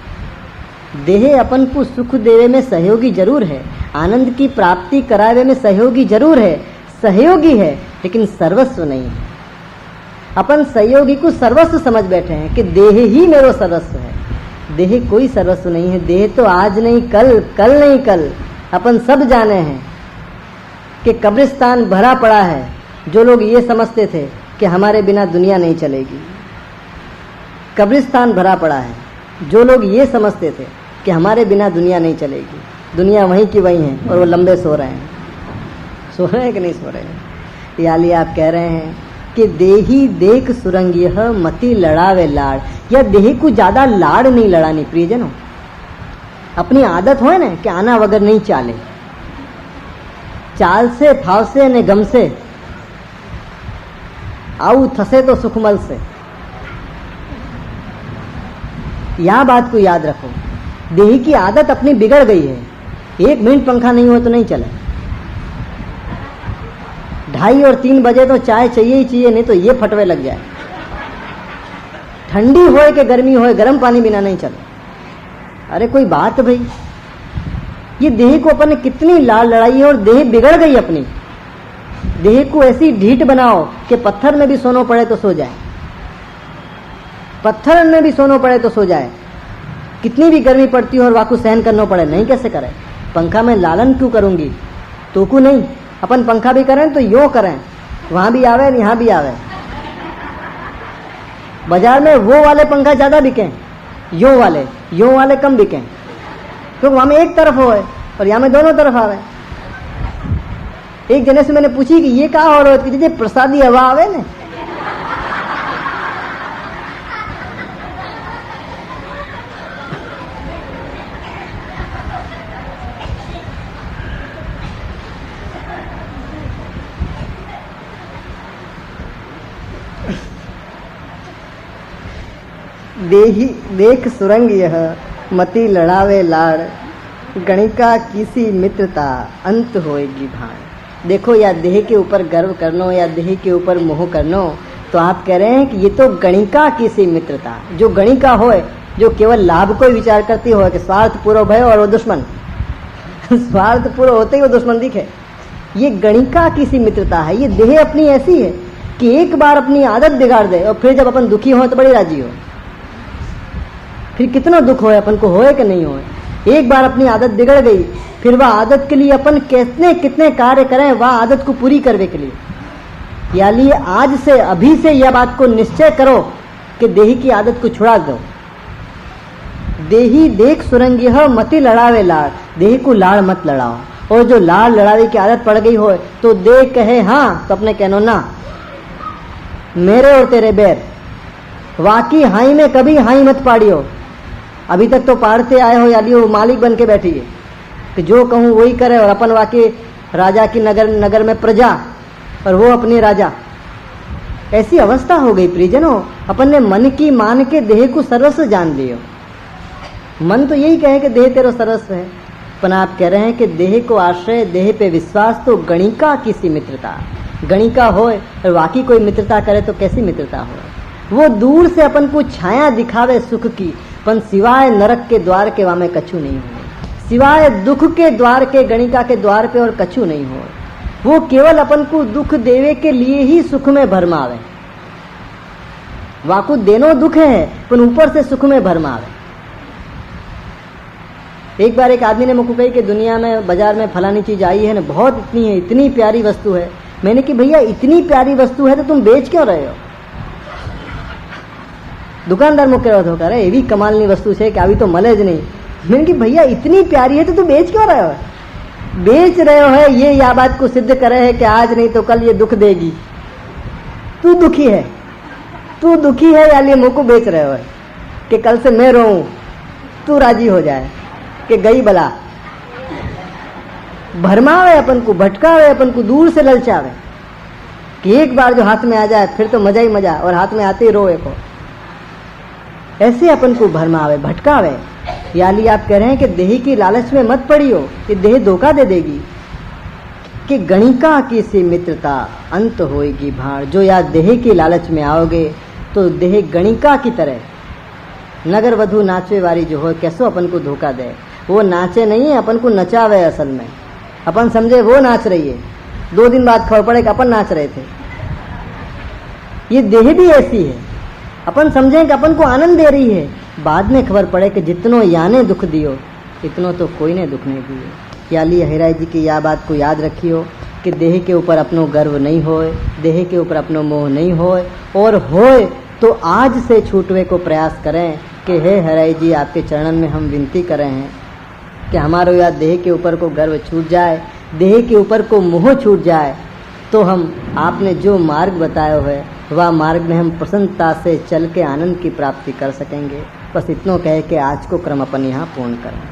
देह अपन को सुख देवे में सहयोगी जरूर है, आनंद की प्राप्ति करावे में सहयोगी जरूर है, सहयोगी है, लेकिन सर्वस्व नहीं है। अपन सहयोगी को सर्वस्व समझ बैठे हैं कि देह ही मेरो सर्वस्व है। देह कोई सर्वस्व नहीं है। देह तो आज नहीं कल, कल नहीं कल। अपन सब जाने हैं कि कब्रिस्तान भरा पड़ा है। जो लोग ये समझते थे कि हमारे बिना दुनिया नहीं चलेगी, कब्रिस्तान भरा पड़ा है। जो लोग ये समझते थे कि हमारे बिना दुनिया नहीं चलेगी, दुनिया वहीं की वहीं है और वो लंबे सो रहे हैं। सो रहे हैं कि नहीं सो रहे हैं? याली आप कह रहे हैं कि देही देख सुरंग यह, मति लड़ावे लाड़। या देह को ज़्यादा लाड़ नहीं लड़ानी प्रियजनों। अपनी आदत हो ना कि आना वगर नहीं चाले, चाल से फाव से ने गम से, आऊ थसे तो सुखमल से। यह बात को याद रखो। देह की आदत अपनी बिगड़ गई है। 1 मिनट पंखा नहीं हो तो नहीं चले। 2:30 और 3 बजे तो चाय चाहिए ही चाहिए, नहीं तो ये फटवे लग जाए। ठंडी होए कि गर्मी होए, गर्म पानी बिना नहीं चले। अरे कोई बात भाई, ये देह को अपन ने कितनी लाड़ लड़ाई है और देह बिगड़ गई अपनी। देह को ऐसी ढीठ बनाओ कि पत्थर में भी सोना पड़े तो सो जाए, पत्थर में भी सोना पड़े तो सो जाए। कितनी भी गर्मी पड़ती हो और वाकू सहन करना पड़े, नहीं कैसे करें। पंखा में लालन क्यों करूंगी, तो को नहीं। अपन पंखा भी करें तो यो करें, वहां भी आवे यहाँ भी आवे। बाजार में वो वाले पंखा ज्यादा बिकें, यो वाले कम बिकें, क्योंकि वहां में एक तरफ हो और यहाँ में दोनों तरफ आवे। एक जने से मैंने पूछी कि ये कहा हो रहा है, कि प्रसादी हवा आवे ने। देही देख सुरंग यह, मति लड़ावे लाड़, गणिका किसी मित्रता, अंत होएगी भाण। देखो, या देह के ऊपर गर्व करनो या देह के ऊपर मोह करनो, तो आप कह रहे हैं कि ये तो गणिका किसी मित्रता। जो गणिका होए, जो केवल लाभ को विचार करती हो कि स्वार्थ पूरा भय और वो दुश्मन स्वार्थ पूरा होते ही वो दुश्मन दिखे, ये गणिका किसी मित्रता है। ये देह अपनी ऐसी है कि एक बार अपनी आदत बिगाड़ दे और फिर जब अपन दुखी हो तो बड़ी राजी हो। फिर कितना दुख होए अपन को, होए कि नहीं होए। एक बार अपनी आदत बिगड़ गई, फिर वह आदत के लिए अपन कितने कितने कार्य करें वह आदत को पूरी करने के लिए। यानी आज से अभी से यह बात को निश्चय करो कि देही की आदत को छुड़ा दो। देही देख सुरंगी हो मति लड़ावे लाड़, देही को लाड़ मत लड़ाओ। और जो लाड़ लड़ावे की आदत पड़ गई हो तो दे कहे हाँ तो अपने कहनो ना, मेरे और तेरे बैर। वाकी हाई में कभी हाई मत पाड़ियो। अभी तक तो पाड़ते आए हो, यानी वो मालिक बन के बैठी है कि जो कहूँ वही करे, और अपन वाकी राजा की नगर में प्रजा और वो अपनी राजा। ऐसी अवस्था हो गई प्रियजनों, अपन ने मन की मान के देह को सर्वस्व जान लियो। मन तो यही कहे कि देह तेरा सर्वस्व है, पर आप कह रहे हैं कि देह को आश्रय, देह पे विश्वास तो गणिका की सी मित्रता। गणिका होए और वाकई कोई मित्रता करे तो कैसी मित्रता हो। वो दूर से अपन को छाया दिखावे सुख की, पर सिवाय नरक के द्वार के वहां में कछु नहीं हो, सिवाय दुख के द्वार के, गणिका के द्वार पे और कछु नहीं हो। वो केवल अपन को दुख देवे के लिए ही सुख में भरमावे। वाकु देनो दुख है पर ऊपर से सुख में भरमावे। एक बार एक आदमी ने मुझको कही कि दुनिया में बाजार में फलानी चीज आई है ना, बहुत इतनी है, इतनी प्यारी वस्तु है। मैंने कि भैया इतनी प्यारी वस्तु है तो तुम बेच क्यों रहे हो? दुकानदार मुझे कह रहा था, ये भी कमालनी वस्तु है कि अभी तो मले ज नहीं। मैंने कि भैया इतनी प्यारी है तो तुम बेच क्यों रहे हो? बेच रहे हो है ये या बात को सिद्ध करे है कि आज नहीं तो कल ये दुख देगी। तू दुखी है, तू दुखी है या लिए मुझको बेच रहे हो है कि कल से मैं रोऊं, तू राजी हो जाए कि गई बला। भरमावे अपन को, भटकावे अपन को, दूर से ललचावे कि एक बार जो हाथ में आ जाए फिर तो मजा ही मजा, और हाथ में आते ही रोए को। ऐसे अपन को भरमावे, भटकावे। यानी आप कह रहे हैं कि देही की लालच में मत पड़ियो कि देह धोखा दे देगी। कि गणिका की सी मित्रता अंत होएगी भाड़। जो या देह की लालच में आओगे तो देह गणिका की तरह, नगर वधु नाचे वाली जो हो, कैसो अपन को धोखा दे। वो नाचे नहीं है, अपन को नचावे। असल में अपन समझे वो नाच रही है, 2 दिन बाद खबर पड़े कि अपन नाच रहे थे। ये देह भी ऐसी है, अपन समझे कि अपन को आनंद दे रही है, बाद में खबर पड़े कि जितनो याने दुख दियो इतनो तो कोई ने दुख नहीं दियो। याली हराई जी की यह बात को याद रखियो कि देह के ऊपर अपनो गर्व नहीं होए, देह के ऊपर अपनो मोह नहीं होए, और होए तो आज से छूटवे को प्रयास करें कि हे हराई जी, आपके चरणन में हम विनती कर रहे हैं कि हमारो या देह के ऊपर को गर्व छूट जाए, देह के ऊपर को मोह छूट जाए, तो हम आपने जो मार्ग बताया है वह मार्ग में हम प्रसन्नता से चल के आनंद की प्राप्ति कर सकेंगे। बस इतना कहे कि आज को क्रम अपन यहाँ पूर्ण करें।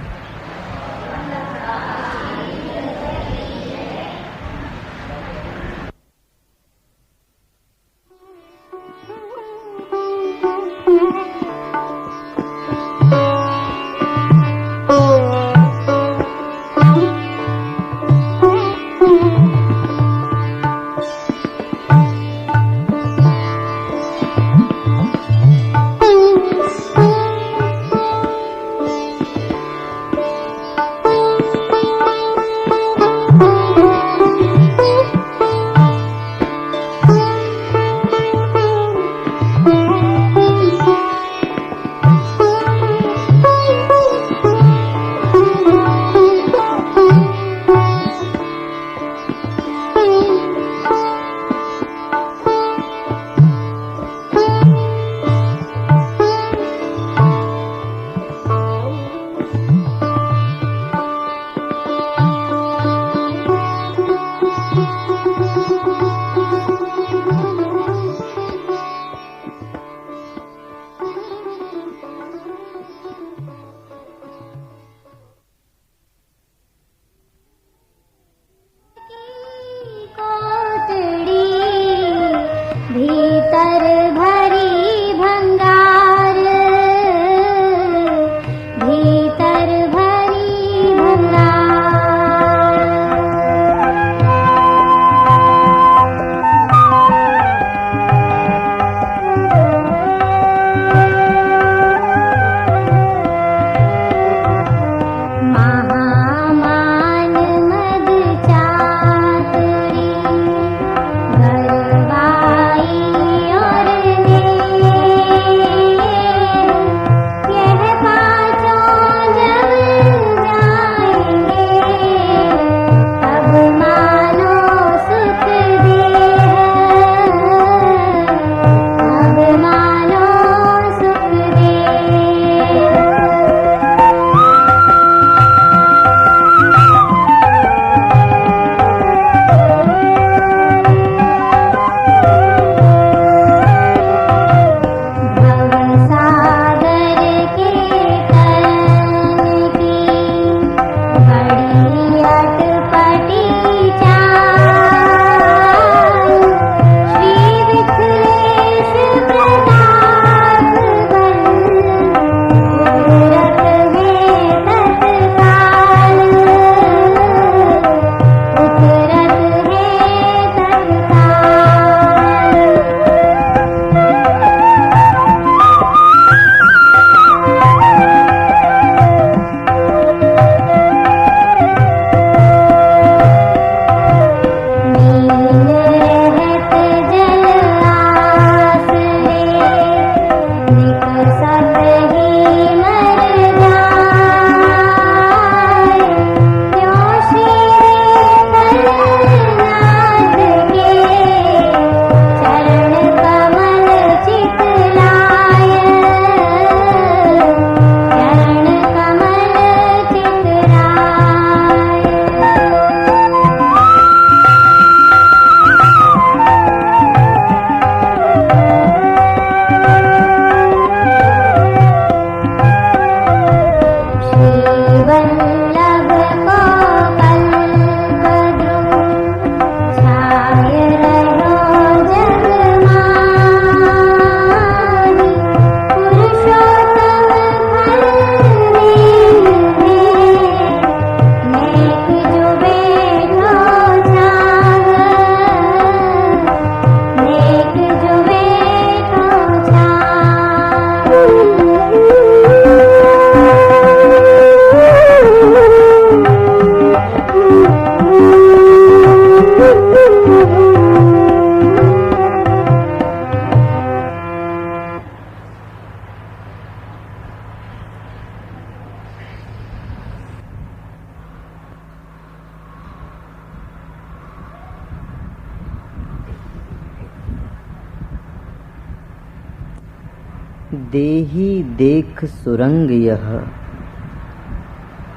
देही देख सुरंग यह,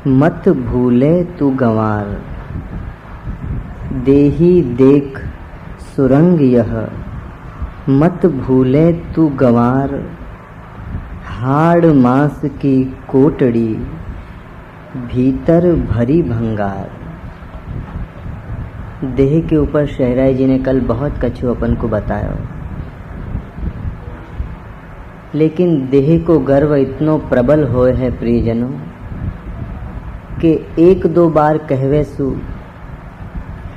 मत भूले तू गंवार। देही देख सुरंग यह, मत भूले तू गंवार। हाड़ मांस की कोटड़ी, भीतर भरी भंगार। देह के ऊपर शहराई जी ने कल बहुत कछु अपन को बताया, लेकिन देह को गर्व इतनो प्रबल होए है प्रियजनों कि एक दो बार कहवे सु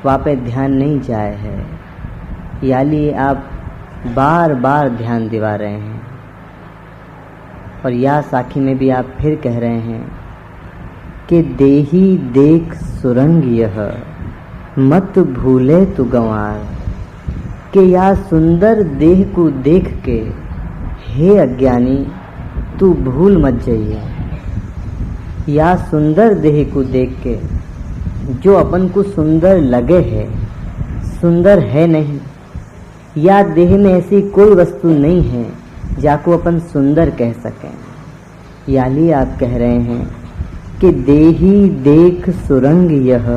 वहाँ पे ध्यान नहीं जाए है, याली आप बार बार ध्यान दिवा रहे हैं। और या साखी में भी आप फिर कह रहे हैं कि देही देख सुरंग यह, मत भूले तू गंवार। कि या सुंदर देह को देख के हे अज्ञानी तू भूल मत जाइए। या सुंदर देह को देख के जो अपन को सुंदर लगे है, सुंदर है नहीं, या देह में ऐसी कोई वस्तु नहीं है जाको अपन सुंदर कह सकें। याली आप कह रहे हैं कि देही देख सुरंग यह,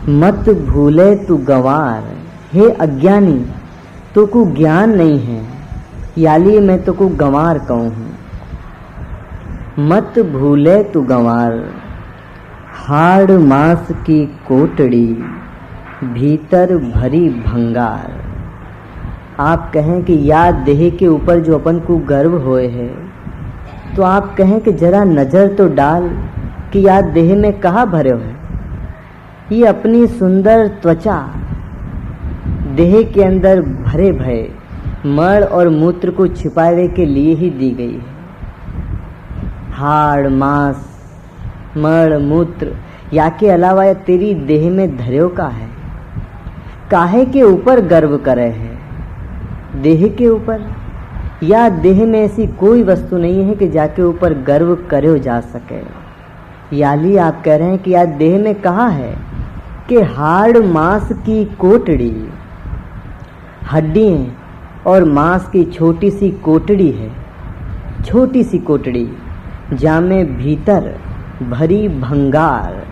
मत भूले तू गंवार। हे अज्ञानी तो को ज्ञान नहीं है, याली मैं तो को गंवार कहूँ हूँ। मत भूले तू गंवार। हाड़ मांस की कोटड़ी, भीतर भरी भंगार। आप कहें कि या देह के ऊपर जो अपन को गर्व होए है, तो आप कहें कि जरा नजर तो डाल कि या देह में कहाँ भरे हुए। ये अपनी सुंदर त्वचा देह के अंदर भरे भय मल और मूत्र को छिपावे के लिए ही दी गई है। हाड़ मांस मल मूत्र या के अलावा या तेरी देह में धर्यो का है, काहे के ऊपर गर्व करे है? देह के ऊपर? या देह में ऐसी कोई वस्तु नहीं है कि जाके ऊपर गर्व करे जा सके। याली आप कह रहे हैं कि या देह में कहाँ है कि हाड़ मांस की कोटड़ी, हड्डियां और मांस की छोटी सी कोटड़ी है, छोटी सी कोटड़ी जामे भीतर भरी भंगार।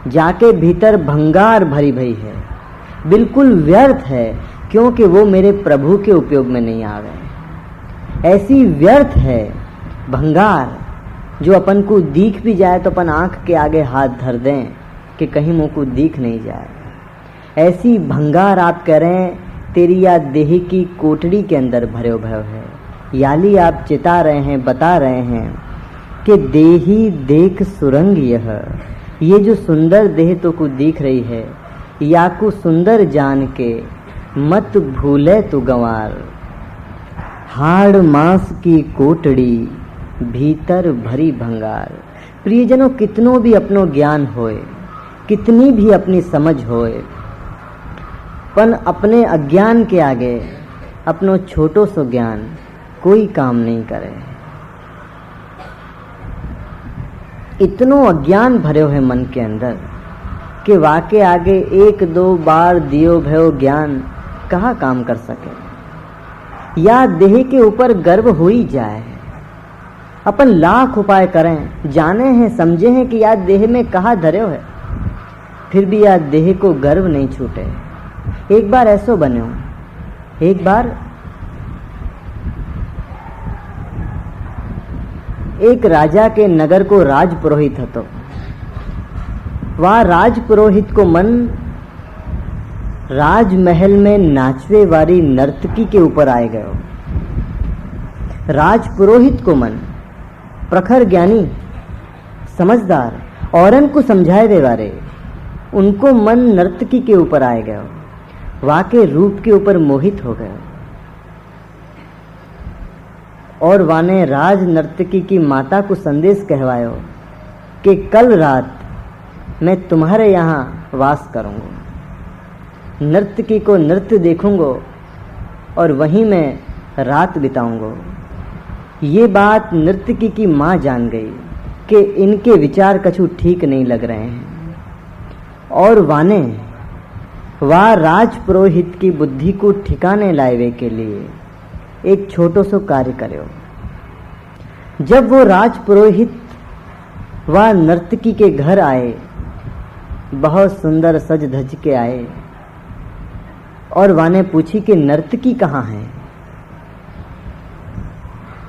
जाके भीतर भंगार भरी भई है, बिल्कुल व्यर्थ है, क्योंकि वो मेरे प्रभु के उपयोग में नहीं आ गए। ऐसी व्यर्थ है भंगार जो अपन को दिख भी जाए तो अपन आंख के आगे हाथ धर दें कि कहीं मुँह को दिख नहीं जाए। ऐसी भंगार आप कह रहे हैं तेरी या देह की कोटड़ी के अंदर भरे भय है। याली आप चिता रहे हैं, बता रहे हैं कि देही देख सुरंग यह, ये जो सुंदर देह तो को दिख रही है, या को सुंदर जान के मत भूले तू गंवार। हाड़ मांस की कोटड़ी, भीतर भरी भंगार। प्रियजनों, कितनों भी अपनो ज्ञान होए, कितनी भी अपनी समझ होए, पन अपने अज्ञान के आगे अपनो छोटो सो ज्ञान कोई काम नहीं करे। इतनो अज्ञान भरे हुए मन के अंदर कि वाके आगे एक दो बार दियो भयो ज्ञान कहाँ काम कर सके। या देह के ऊपर गर्व हो ही जाए, अपन लाख उपाय करें, जाने हैं समझे हैं कि यार देह में कहाँ धरे है, फिर भी यार देह को गर्व नहीं छूटे। एक बार ऐसो बने हो, एक बार एक राजा के नगर को राज पुरोहित हतो। वहाँ राज पुरोहित को मन राजमहल में नाचवे वाली नर्तकी के ऊपर आए गयो। राज पुरोहित को मन प्रखर ज्ञानी समझदार औरन को समझाए दे वाले, उनको मन नर्तकी के ऊपर आए गयो, वहाँ के रूप के ऊपर मोहित हो गए। और वाने राज नर्तकी की माता को संदेश कहवायो कि कल रात मैं तुम्हारे यहाँ वास करूँगा, नर्तकी को नृत्य देखूँगा और वहीं मैं रात बिताऊँगा। ये बात नर्तकी की माँ जान गई कि इनके विचार कछु ठीक नहीं लग रहे हैं, और वाने राज पुरोहित की बुद्धि को ठिकाने लाएवे के लिए एक छोटो सो कार्य करो। जब वो राज पुरोहित वह नर्तकी के घर आए, बहुत सुंदर सज धज के आए, और वाने पूछी कि नर्तकी कहाँ है।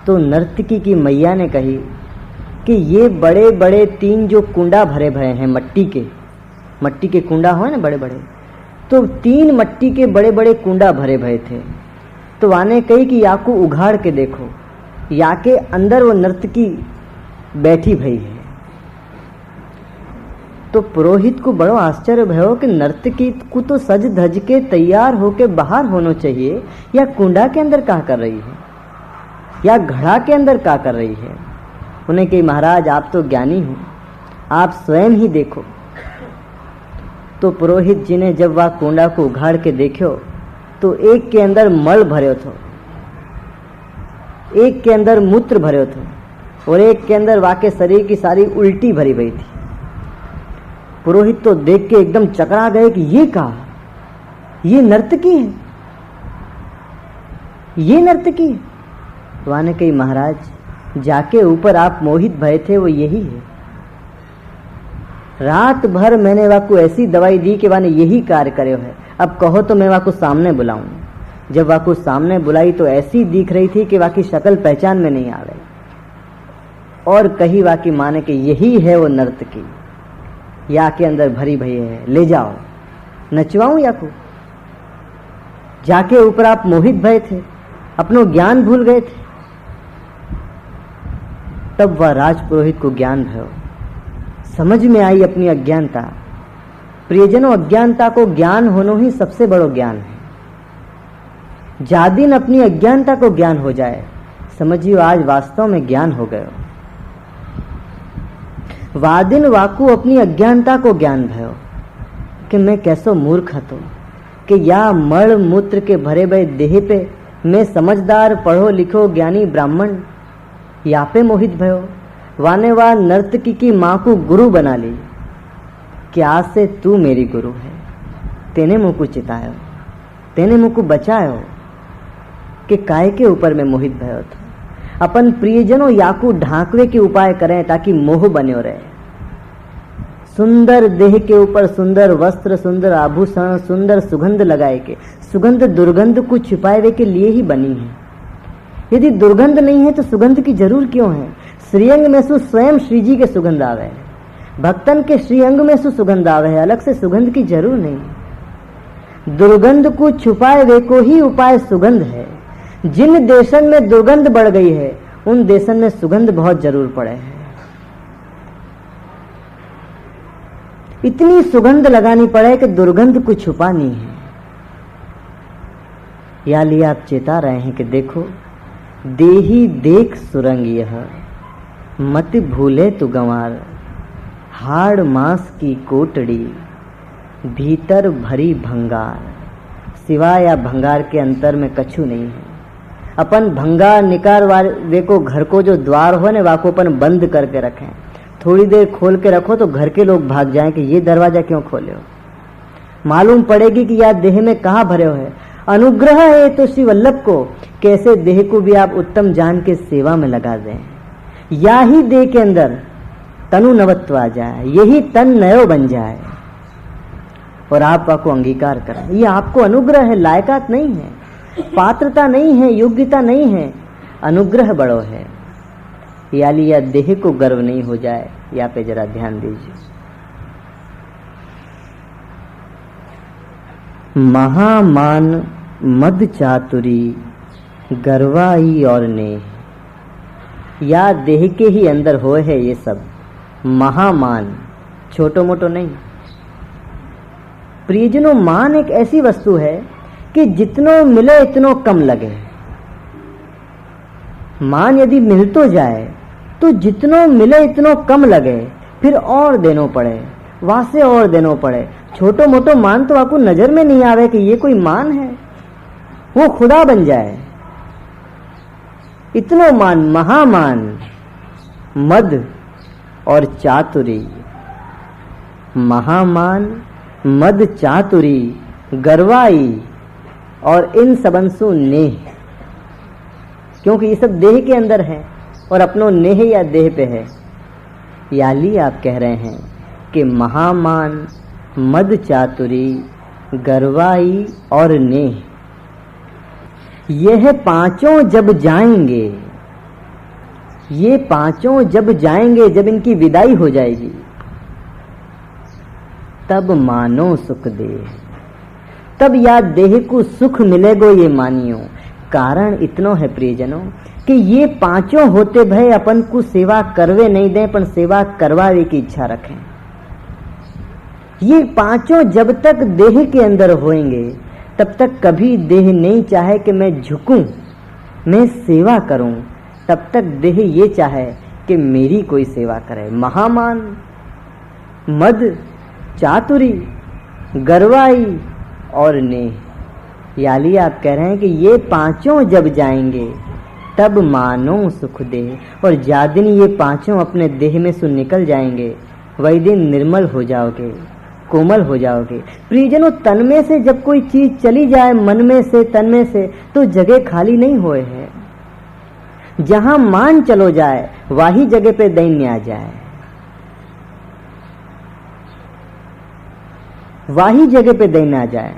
तो नर्तकी की मैया ने कही कि ये बड़े बड़े 3 जो कुंडा भरे भरे हैं, मट्टी के कुंडा हो ना बड़े बड़े, तो 3 मट्टी के बड़े बड़े कुंडा भरे भरे थे। तो वाने कही कि या को उघाड़ के देखो, या के अंदर वो नर्तकी बैठी भई है। तो पुरोहित को बड़ो आश्चर्य भयो कि नर्तकी को तो सज धज के तैयार होके बाहर होना चाहिए, या कुंडा के अंदर क्या कर रही है, या घड़ा के अंदर क्या कर रही है। उन्हें कही महाराज आप तो ज्ञानी हो, आप स्वयं ही देखो। तो पुरोहित जी ने जब वह कुंडा को उघाड़ के देखो तो एक के अंदर मल भरे थो, एक के अंदर मूत्र भरे थे, और एक के अंदर वाके शरीर की सारी उल्टी भरी भई थी। पुरोहित तो देख के एकदम चकरा गए कि ये कहा, ये नर्तकी है, ये नर्तकी है। तो आने कही महाराज जाके ऊपर आप मोहित भय थे वो यही है। रात भर मैंने वाको ऐसी दवाई दी कि वाने यही कार्य करे है। अब कहो तो मैं वाको सामने बुलाऊं। जब वाको सामने बुलाई तो ऐसी दिख रही थी कि वाकी शक्ल पहचान में नहीं आ रही, और कही वाकी माने कि यही है वो नर्तकी, या के अंदर भरी भई है, ले जाओ नचवाऊं या को। जाके ऊपर आप मोहित भय थे, अपनो ज्ञान भूल गए थे। तब वह राजपुरोहित को ज्ञान भयो, समझ में आई अपनी अज्ञानता। प्रियजनों, अज्ञानता को ज्ञान होना ही सबसे बड़ो ज्ञान है। जादिन अपनी अज्ञानता को ज्ञान हो जाए, समझियो आज वास्तव में ज्ञान हो गयो। वादिन वाकू अपनी अज्ञानता को ज्ञान भयो कि मैं कैसो मूर्ख हतो कि या मल मूत्र के भरे भरे देह पे मैं समझदार पढ़ो लिखो ज्ञानी ब्राह्मण या पे मोहित भयो। वाने वा नर्तकी की माँ को गुरु बना ली कि आज से तू मेरी गुरु है। तेने मुँह को चितायो, तेने मुँह को बचायो कि काय के ऊपर में मोहित भयो था। अपन प्रियजनों याकू ढांकवे के उपाय करें ताकि मोह बन्यो रहे। सुंदर देह के ऊपर सुंदर वस्त्र, सुंदर आभूषण, सुंदर सुगंध लगाए के, सुगंध दुर्गंध को छिपाए के लिए ही बनी है। यदि दुर्गंध नहीं है तो सुगंध की जरूर क्यों है। श्रीअंग में सु स्वयं श्री जी के सुगंध आवे है, भक्तन के श्रीअंग में सु सुगंध आवे है, अलग से सुगंध की जरूर नहीं। दुर्गंध को छुपाए वे को ही उपाय सुगंध है। जिन देशन में दुर्गंध बढ़ गई है उन देशन में सुगंध बहुत जरूर पड़े है। इतनी सुगंध लगानी पड़े कि दुर्गंध को छुपानी है। या लिए आप चेता रहे हैं कि देखो, देही देख सुरंग यह मत भूले तू गंवार, हाड़ मांस की कोटड़ी भीतर भरी भंगार। सिवाय या भंगार के अंतर में कछु नहीं है। अपन भंगार निकार वे को घर को जो द्वार हो ने वाको अपन बंद करके रखें। थोड़ी देर खोल के रखो तो घर के लोग भाग जाएं कि ये दरवाजा क्यों खोले हो। मालूम पड़ेगी कि यार देह में कहाँ भरे हो है। अनुग्रह है तो श्री वल्लभ को कैसे देह को भी आप उत्तम जान के सेवा में लगा दें। या ही देह के अंदर तनु नवत्व आ जाए, यही तन नयो बन जाए और आप को अंगीकार करें। ये आपको अनुग्रह है, लायकात नहीं है, पात्रता नहीं है, योग्यता नहीं है, अनुग्रह बड़ो है। या लिया देह को गर्व नहीं हो जाए, या पे जरा ध्यान दीजिए। महामान मद चातुरी गर्वाई और नेह, या देह के ही अंदर हो है ये सब। महामान छोटो मोटो नहीं। प्रियजनों, मान एक ऐसी वस्तु है कि जितनो मिले इतनो कम लगे। मान यदि मिल तो जाए तो जितनो मिले इतनो कम लगे, फिर और देनो पड़े, वहां से और देनो पड़े। छोटो मोटो मान तो आपको नजर में नहीं आवे कि ये कोई मान है, वो खुदा बन जाए। इतनो मान, महामान, मद और चातुरी। महामान, मद, चातुरी, गरवाई और इन सबंसु नेह। क्योंकि ये सब देह के अंदर है और अपनों नेह या देह पे है। याली आप कह रहे हैं कि महामान, मद चातुरी, गरवाई और नेह, यह पांचों जब जाएंगे, ये पांचों जब जाएंगे, जब इनकी विदाई हो जाएगी, तब मानो सुख दे, तब या देह को सुख मिलेगो, ये मानियो। कारण इतनो है प्रियजनों कि ये पांचों होते भय अपन को सेवा करवे नहीं दें, पर सेवा करवावे की इच्छा रखें। ये पांचों जब तक देह के अंदर होंगे तब तक कभी देह नहीं चाहे कि मैं झुकूं, मैं सेवा करूं, तब तक देह ये चाहे कि मेरी कोई सेवा करे। महामान, मद, चातुरी, गरवाई और नेह, याली आप कह रहे हैं कि ये पांचों जब जाएंगे तब मानो सुख दे। और जा दिन ये पांचों अपने देह में से निकल जाएंगे, वही दिन निर्मल हो जाओगे, कोमल हो जाओगे। प्रियजनों, तन में से जब कोई चीज चली जाए, मन में से, तन में से, तो जगह खाली नहीं होए है। जहां मान चलो जाए वही जगह पे दैन्य आ जाए, वही जगह पे दैन्य आ जाए।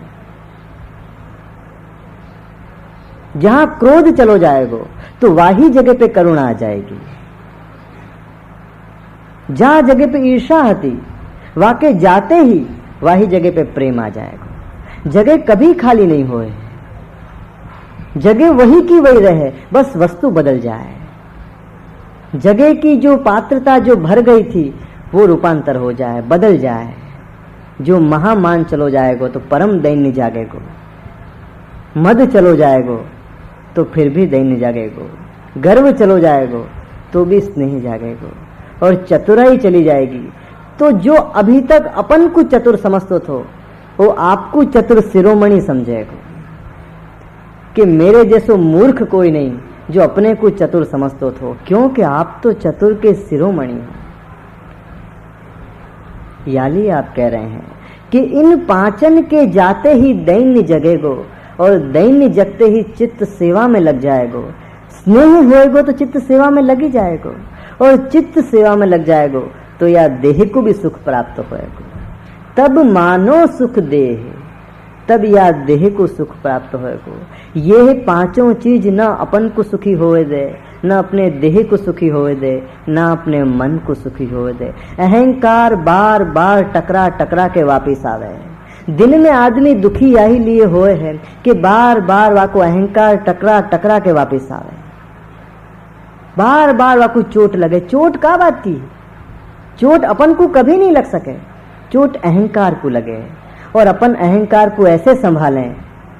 जहां क्रोध चलो जाएगो तो वही जगह पे करुणा आ जाएगी। जहां जगह पे ईर्षा हती, वाके जाते ही वही जगह पे प्रेम आ जाएगा। जगह कभी खाली नहीं होए, जगह वही की वही रहे, बस वस्तु बदल जाए। जगह की जो पात्रता जो भर गई थी वो रूपांतर हो जाए, बदल जाए। जो महामान चलो जाएगो तो परम दैन्य जागेगो, मद चलो जाएगो तो फिर भी दैन्य जागेगो, गर्व चलो जाएगो तो भी स्नेह जागेगो, और चतुराई चली जाएगी तो जो अभी तक अपन को चतुर समझते थो वो आपको चतुर शिरोमणि समझेगा। कि मेरे जैसो मूर्ख कोई नहीं जो अपने को चतुर समझते थो, क्योंकि आप तो चतुर के शिरोमणि हो। याली आप कह रहे हैं कि इन पांचन के जाते ही दैन्य जगेगो, और दैन्य जगते ही चित्त सेवा में लग जाएगो। स्नेह होएगो तो चित्त सेवा में लगी जाएगो, और चित्त सेवा में लग जाएगो तो या देह को भी सुख प्राप्त होएगो। तब मानो सुख देह, तब या देह को सुख प्राप्त होएगो। ये पांचों चीज न अपन को सुखी होए दे, न अपने देह को सुखी होए दे, न अपने मन को सुखी होए दे। अहंकार बार बार टकरा टकरा के वापिस आवे। दिन में आदमी दुखी यही लिए होए है कि बार बार वाको अहंकार टकरा टकरा के वापिस आवे, बार बार वाको चोट लगे। चोट का बात की? चोट अपन को कभी नहीं लग सके, चोट अहंकार को लगे। और अपन अहंकार को ऐसे संभालें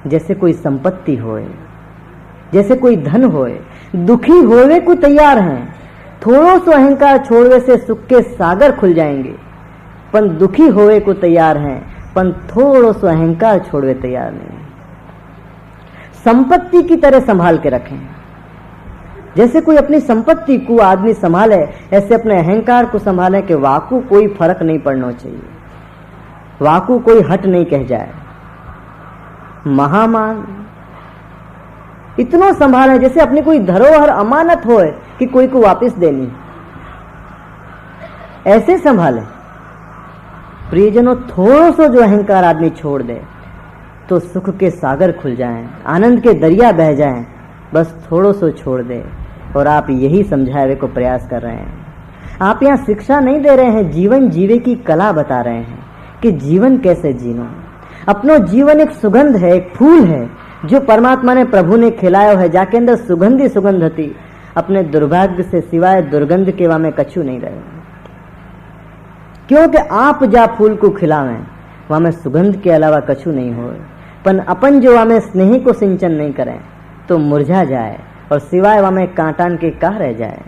जैसे कोई संपत्ति होए, जैसे कोई धन होए। दुखी होवे को तैयार हैं, थोड़ो सो अहंकार छोड़वे से सुख के सागर खुल जाएंगे। पन दुखी होवे को तैयार हैं, पन थोड़ो सो अहंकार छोड़वे तैयार नहीं। संपत्ति की तरह संभाल के रखें। जैसे कोई अपनी संपत्ति को आदमी संभाले, ऐसे अपने अहंकार को संभाले कि वाकू कोई फर्क नहीं पड़ना चाहिए, वाकू कोई हट नहीं कह जाए। महामान इतना संभाले जैसे अपनी कोई धरोहर अमानत होए कि कोई को वापस देनी, ऐसे संभाले। प्रियजनों, थोड़ा सा जो अहंकार आदमी छोड़ दे तो सुख के सागर खुल जाएं, आनंद के दरिया बह जाएं। बस थोड़ा सा छोड़ दे। और आप यही समझावे को प्रयास कर रहे हैं। आप यहाँ शिक्षा नहीं दे रहे हैं, जीवन जीवे की कला बता रहे हैं कि जीवन कैसे जीना। अपनो जीवन एक सुगंध है, एक फूल है जो परमात्मा ने प्रभु ने खिलाया है, जाके अंदर सुगंध ही सुगंध थी। अपने दुर्भाग्य से सिवाय दुर्गंध के वहां में कछु नहीं रहे, क्योंकि आप जा फूल को खिलावें वहां में सुगंध के अलावा कछु नहीं हो। पन अपन जो वहां में स्नेह को सिंचन नहीं करें तो मुरझा जाए, और सिवाय वहां में कांटान के कहा रह जाए।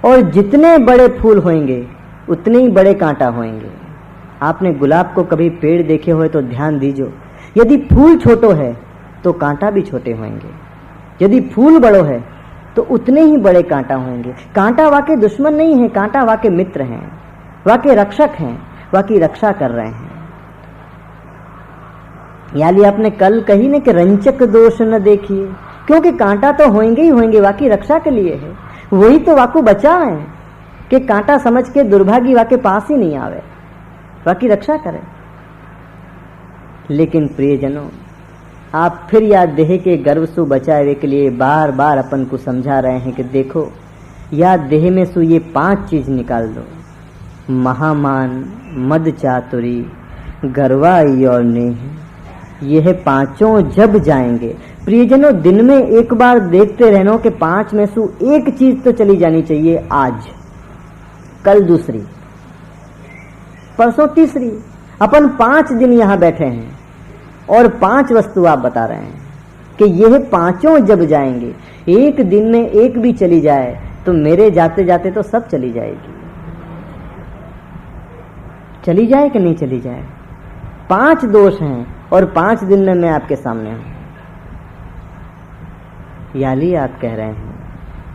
और जितने बड़े फूल होंगे उतने ही बड़े कांटा होंगे। आपने गुलाब को कभी पेड़ देखे हुए तो ध्यान दीजिए, यदि फूल छोटो है तो कांटा भी छोटे होंगे, यदि फूल बड़ो है तो उतने ही बड़े कांटा होंगे। कांटा वाके दुश्मन नहीं है, कांटा वाके मित्र हैं, वाके रक्षक हैं, वाकी रक्षा कर रहे हैं। यानी आपने कल कही ना कि रंचक दोष न देखिए, क्योंकि कांटा तो होंगे ही होंगे, वाकई रक्षा के लिए है। वही तो वाकू बचा है कि कांटा समझ के दुर्भागी वाके पास ही नहीं आवे, वाकई रक्षा करे। लेकिन प्रियजनों, आप फिर या देह के गर्व से बचावे के लिए बार बार अपन को समझा रहे हैं कि देखो, या देह में से ये 5 चीज निकाल दो, महामान, मद चातुरी, गर्वाई और नेह। यह 5 जब जाएंगे। प्रियजनों, दिन में एक बार देखते रहना कि 5 में से एक चीज तो चली जानी चाहिए। आज, कल दूसरी, परसों तीसरी। अपन 5 दिन यहां बैठे हैं और 5 वस्तु आप बता रहे हैं कि यह 5 जब जाएंगे। एक दिन में एक भी चली जाए तो मेरे जाते जाते तो सब चली जाएगी। चली जाए कि नहीं चली जाए? 5 दोष हैं और 5 दिन में मैं आपके सामने हूं। याली आप कह रहे हैं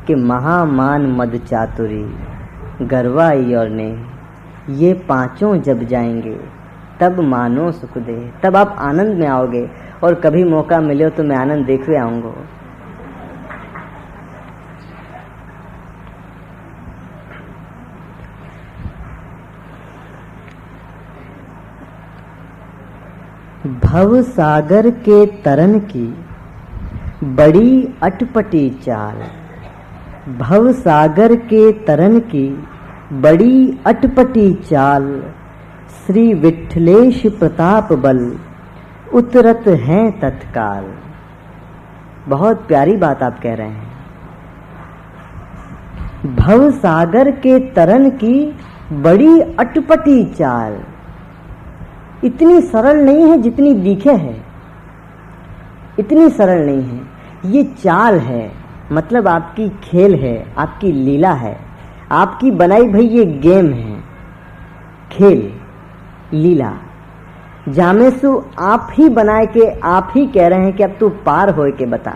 कि महामान, मद चातुरी, गर्वाई और ने, ये 5 जब जाएंगे तब मानो सुख दे, तब आप आनंद में आओगे। और कभी मौका मिले तो मैं आनंद देखते आऊंगा। भव सागर के तरन की बड़ी अटपटी चाल। भव सागर के तरन की बड़ी अटपटी चाल, श्री विठलेश प्रताप बल उतरत हैं तत्काल। बहुत प्यारी बात आप कह रहे हैं। भव सागर के तरन की बड़ी अटपटी चाल, इतनी सरल नहीं है जितनी दिखे है, इतनी सरल नहीं है। ये चाल है, मतलब आपकी खेल है, आपकी लीला है, आपकी बनाई भाई ये गेम है, खेल, लीला। जामेसु आप ही बनाए के आप ही कह रहे हैं कि अब तू पार होए के बता।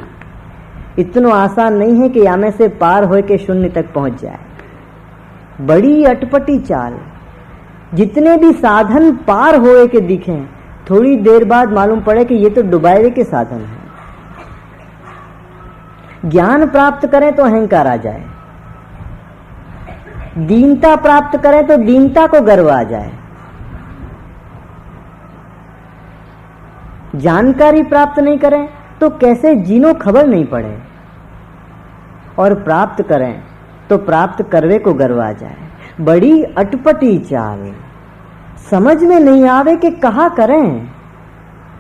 इतना आसान नहीं है कि यामे से पार होए के शून्य तक पहुंच जाए। बड़ी अटपटी चाल, जितने भी साधन पार होए के दिखे, थोड़ी देर बाद मालूम पड़े कि ये तो डुबाए के साधन है। ज्ञान प्राप्त करें तो अहंकार आ जाए, दीनता प्राप्त करें तो दीनता को गर्व आ जाए, जानकारी प्राप्त नहीं करें तो कैसे जीनो खबर नहीं पड़े, और प्राप्त करें तो प्राप्त करवे को गर्व आ जाए। बड़ी अटपटी चाल, समझ में नहीं आवे कि कहा करें,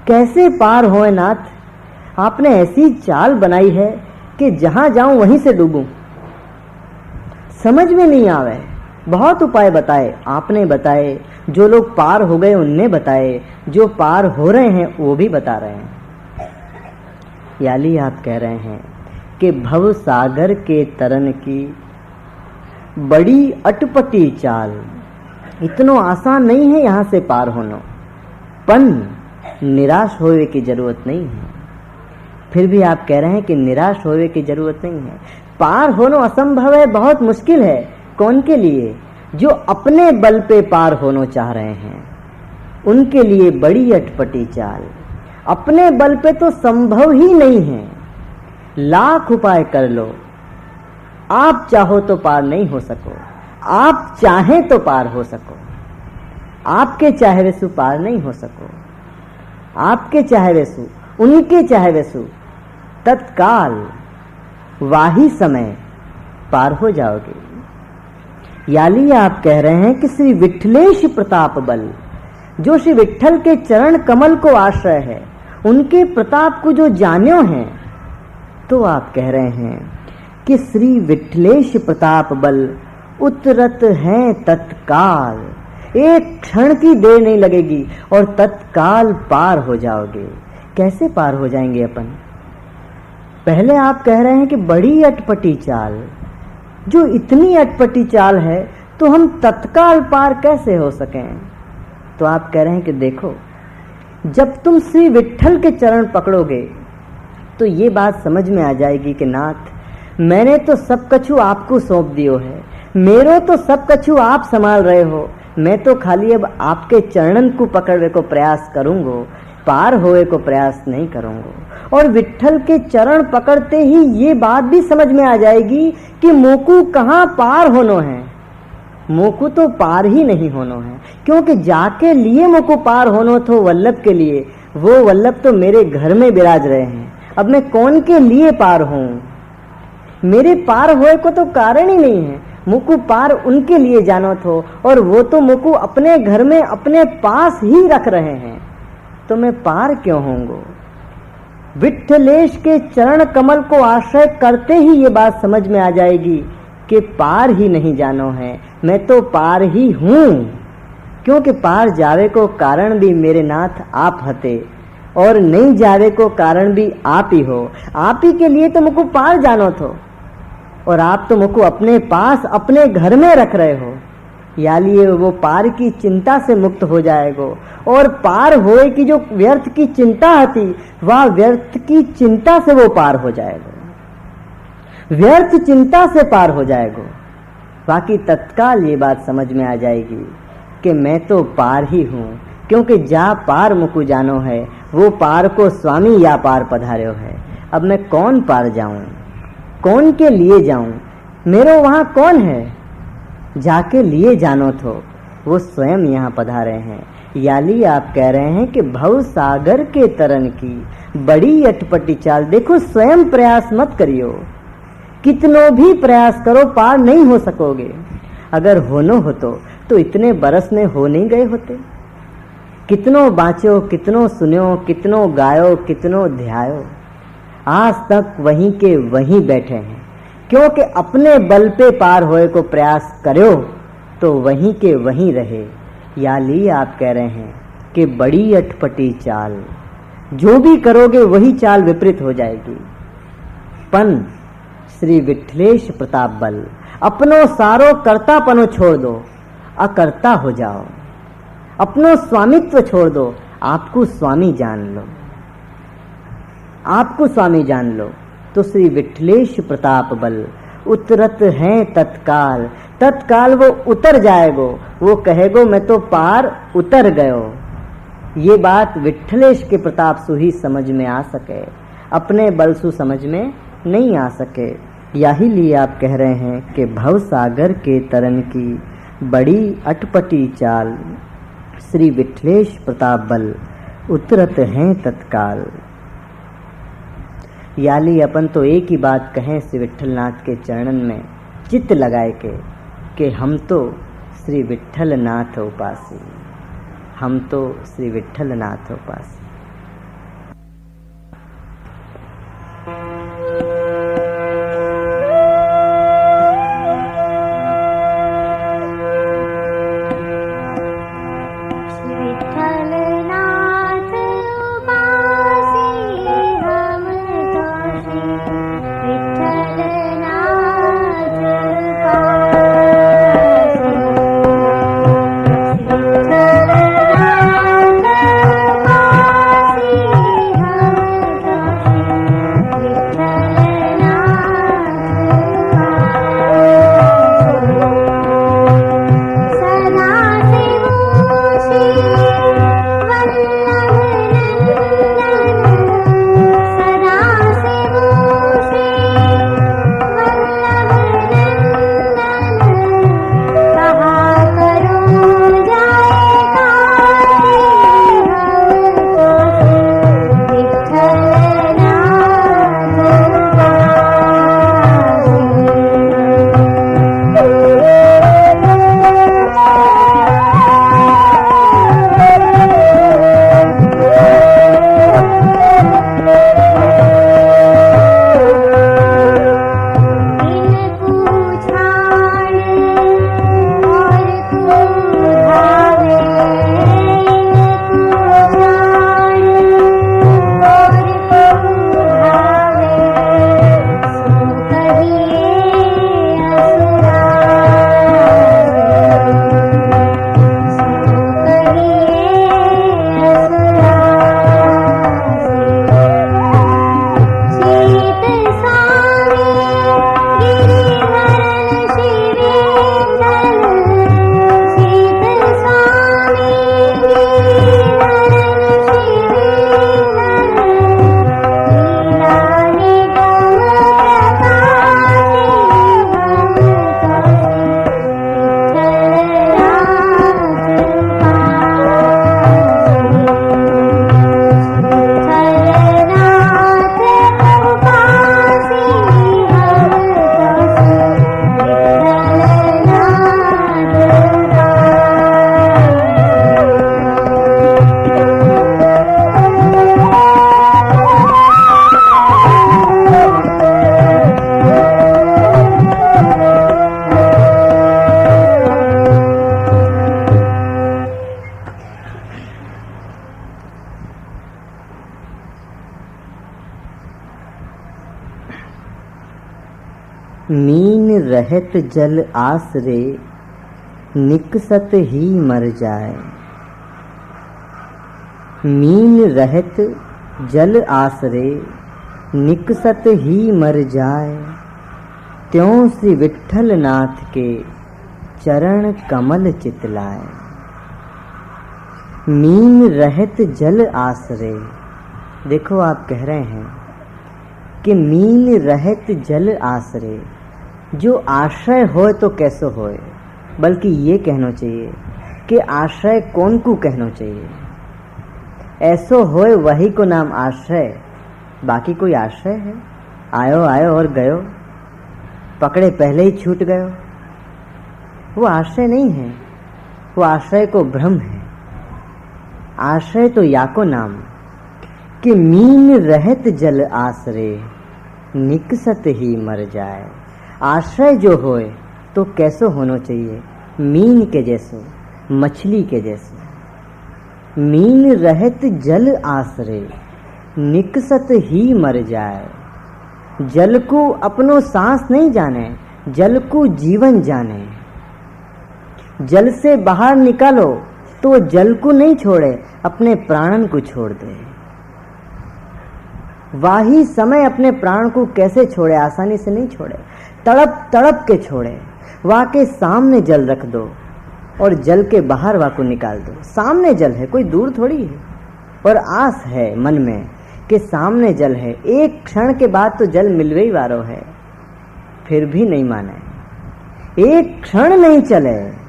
कैसे पार होए नाथ। आपने ऐसी चाल बनाई है कि जहां जाऊं वहीं से डूबूं, समझ में नहीं आवे। बहुत उपाय बताए आपने, बताए जो लोग पार हो गए उनने बताए, जो पार हो रहे हैं वो भी बता रहे हैं। याली आप कह रहे हैं कि भव सागर के तरन की बड़ी अटपटी चाल, इतना आसान नहीं है यहां से पार होना। पन निराश होने की जरूरत नहीं है। फिर भी आप कह रहे हैं कि निराश होने की जरूरत नहीं है। पार होना असंभव है, बहुत मुश्किल है। कौन के लिए? जो अपने बल पे पार होना चाह रहे हैं, उनके लिए बड़ी अटपटी चाल। अपने बल पे तो संभव ही नहीं है, लाख उपाय कर लो, आप चाहो तो पार नहीं हो सको, आप चाहें तो पार हो सको। आपके चाहे वेसु पार नहीं हो सको, आपके चाहे वेसु, उनके चाहे वेसु तत्काल वाही समय पार हो जाओगे। याली आप कह रहे हैं कि श्री विठलेश प्रताप बल, जो श्री विठल के चरण कमल को आश्रय है, उनके प्रताप को जो जान्यो है, तो आप कह रहे हैं कि श्री विठलेश प्रताप बल उतरत हैं तत्काल। एक क्षण की देर नहीं लगेगी और तत्काल पार हो जाओगे। कैसे पार हो जाएंगे अपन? पहले आप कह रहे हैं कि बड़ी अटपटी चाल, जो इतनी अटपटी चाल है तो हम तत्काल पार कैसे हो सकें? तो आप कह रहे हैं कि देखो, जब तुम श्री विठल के चरण पकड़ोगे तो ये बात समझ में आ जाएगी कि नाथ, मैंने तो सब कछु आपको सौंप दियो है, मेरो तो सब कछु आप संभाल रहे हो, मैं तो खाली अब आपके चरणन को पकड़ने को प्रयास करूंगा। पार होए को प्रयास नहीं करूंगा। और विट्ठल के चरण पकड़ते ही ये बात भी समझ में आ जाएगी कि मोकू कहाँ पार होनो है। मोकू तो पार ही नहीं होनो है, क्योंकि जाके लिए मोकू पार होनो थो वल्लभ के लिए, वो वल्लभ तो मेरे घर में विराज रहे हैं। अब मैं कौन के लिए पार हूं? मेरे पार होए को तो कारण ही नहीं है। मुकु पार उनके लिए जानो थो, और वो तो मुकु अपने घर में अपने पास ही रख रहे हैं, तो मैं पार क्यों होंगो? विट्ठलेश के चरण कमल को आश्रय करते ही ये बात समझ में आ जाएगी कि पार ही नहीं जानो है, मैं तो पार ही हूं। क्योंकि पार जावे को कारण भी मेरे नाथ आप हते, और नहीं जावे को कारण भी आप ही हो। आप ही के लिए तो मुझको पार जानो थो, और आप तो मुझको अपने पास अपने घर में रख रहे हो। यानी वो पार की चिंता से मुक्त हो जाएगो, और पार होए की जो व्यर्थ की चिंता थी, वह व्यर्थ की चिंता से वो पार हो जाएगा, व्यर्थ चिंता से पार हो जाएगा। बाकी तत्काल ये बात समझ में आ जाएगी कि मैं तो पार ही हूँ, क्योंकि जा पार मुकु जानो है, वो पार को स्वामी या पार पधार्यो है। अब मैं कौन पार जाऊं, कौन के लिए जाऊं? मेरो वहां कौन है? जाके लिए जानो थो, वो स्वयं यहाँ पधारे हैं। याली आप कह रहे हैं कि भव सागर के तरन की बड़ी अटपटी चाल। देखो, स्वयं प्रयास मत करियो, कितनो भी प्रयास करो पार नहीं हो सकोगे। अगर होनो हो तो इतने बरस में हो नहीं गए होते। कितनो बाँचो, कितनो सुन्यो, कितनो गायो, कितनो ध्यायो, आज तक वहीं के वहीं बैठे हैं। क्योंकि अपने बल पे पार होए को प्रयास करो तो वहीं के वहीं रहे। याली आप कह रहे हैं कि बड़ी अटपटी चाल, जो भी करोगे वही चाल विपरीत हो जाएगी। पन श्री विट्ठलेश प्रताप बल, अपनो सारो कर्तापनो छोड़ दो, अकर्ता हो जाओ। अपनो स्वामित्व छोड़ दो, आपको स्वामी जान लो, आपको स्वामी जान लो। तो श्री विट्ठलेश प्रताप बल उतरत हैं तत्काल, तत्काल वो उतर जाएगो। वो कहेगो मैं तो पार उतर गयो। ये बात विट्ठलेश के प्रताप सु ही समझ में आ सके, अपने बल सु समझ में नहीं आ सके। यही लिए आप कह रहे हैं कि भव सागर के तरन की बड़ी अटपटी चाल, श्री विट्ठलेश प्रताप बल उतरत हैं तत्काल। याली अपन तो एक ही बात कहें श्री विट्ठलनाथ के चरणन में चित्त लगाए के कि हम तो श्री विट्ठलनाथ उपासी, हम तो श्री विट्ठलनाथ उपासी। मीन रहत जल आसरे निकसत ही मर जाए। मीन रहत जल आसरे निकसत ही मर जाए। त्यों श्री विट्ठल नाथ के चरण कमल चितलाए। मीन रहत जल आसरे, देखो आप कह रहे हैं कि मीन रहत जल आसरे, जो आश्रय होए तो कैसो होए, बल्कि ये कहना चाहिए कि आश्रय कौन को कहना चाहिए। ऐसो होए वही को नाम आश्रय, बाकी कोई आश्रय है? आयो आयो और गयो, पकड़े पहले ही छूट गयो, वो आश्रय नहीं है, वो आश्रय को भ्रम है। आश्रय तो या को नाम कि मीन रहत जल आसरे निकसत ही मर जाए। आश्रय जो होए तो कैसो होना चाहिए? मीन के जैसो, मछली के जैसो। मीन रहत जल आसरे निकसत ही मर जाए। जल को अपनो सांस नहीं जाने, जल को जीवन जाने। जल से बाहर निकालो तो जल को नहीं छोड़े, अपने प्राणन को छोड़ दे। वाही समय अपने प्राण को कैसे छोड़े? आसानी से नहीं छोड़े, तड़प तड़प के छोड़े। वहाँ के सामने जल रख दो और जल के बाहर वहाँ को निकाल दो। सामने जल है, कोई दूर थोड़ी है। और आस है मन में कि सामने जल है, एक क्षण के बाद तो जल मिलवे ही वारो है, फिर भी नहीं माने, एक क्षण नहीं चले।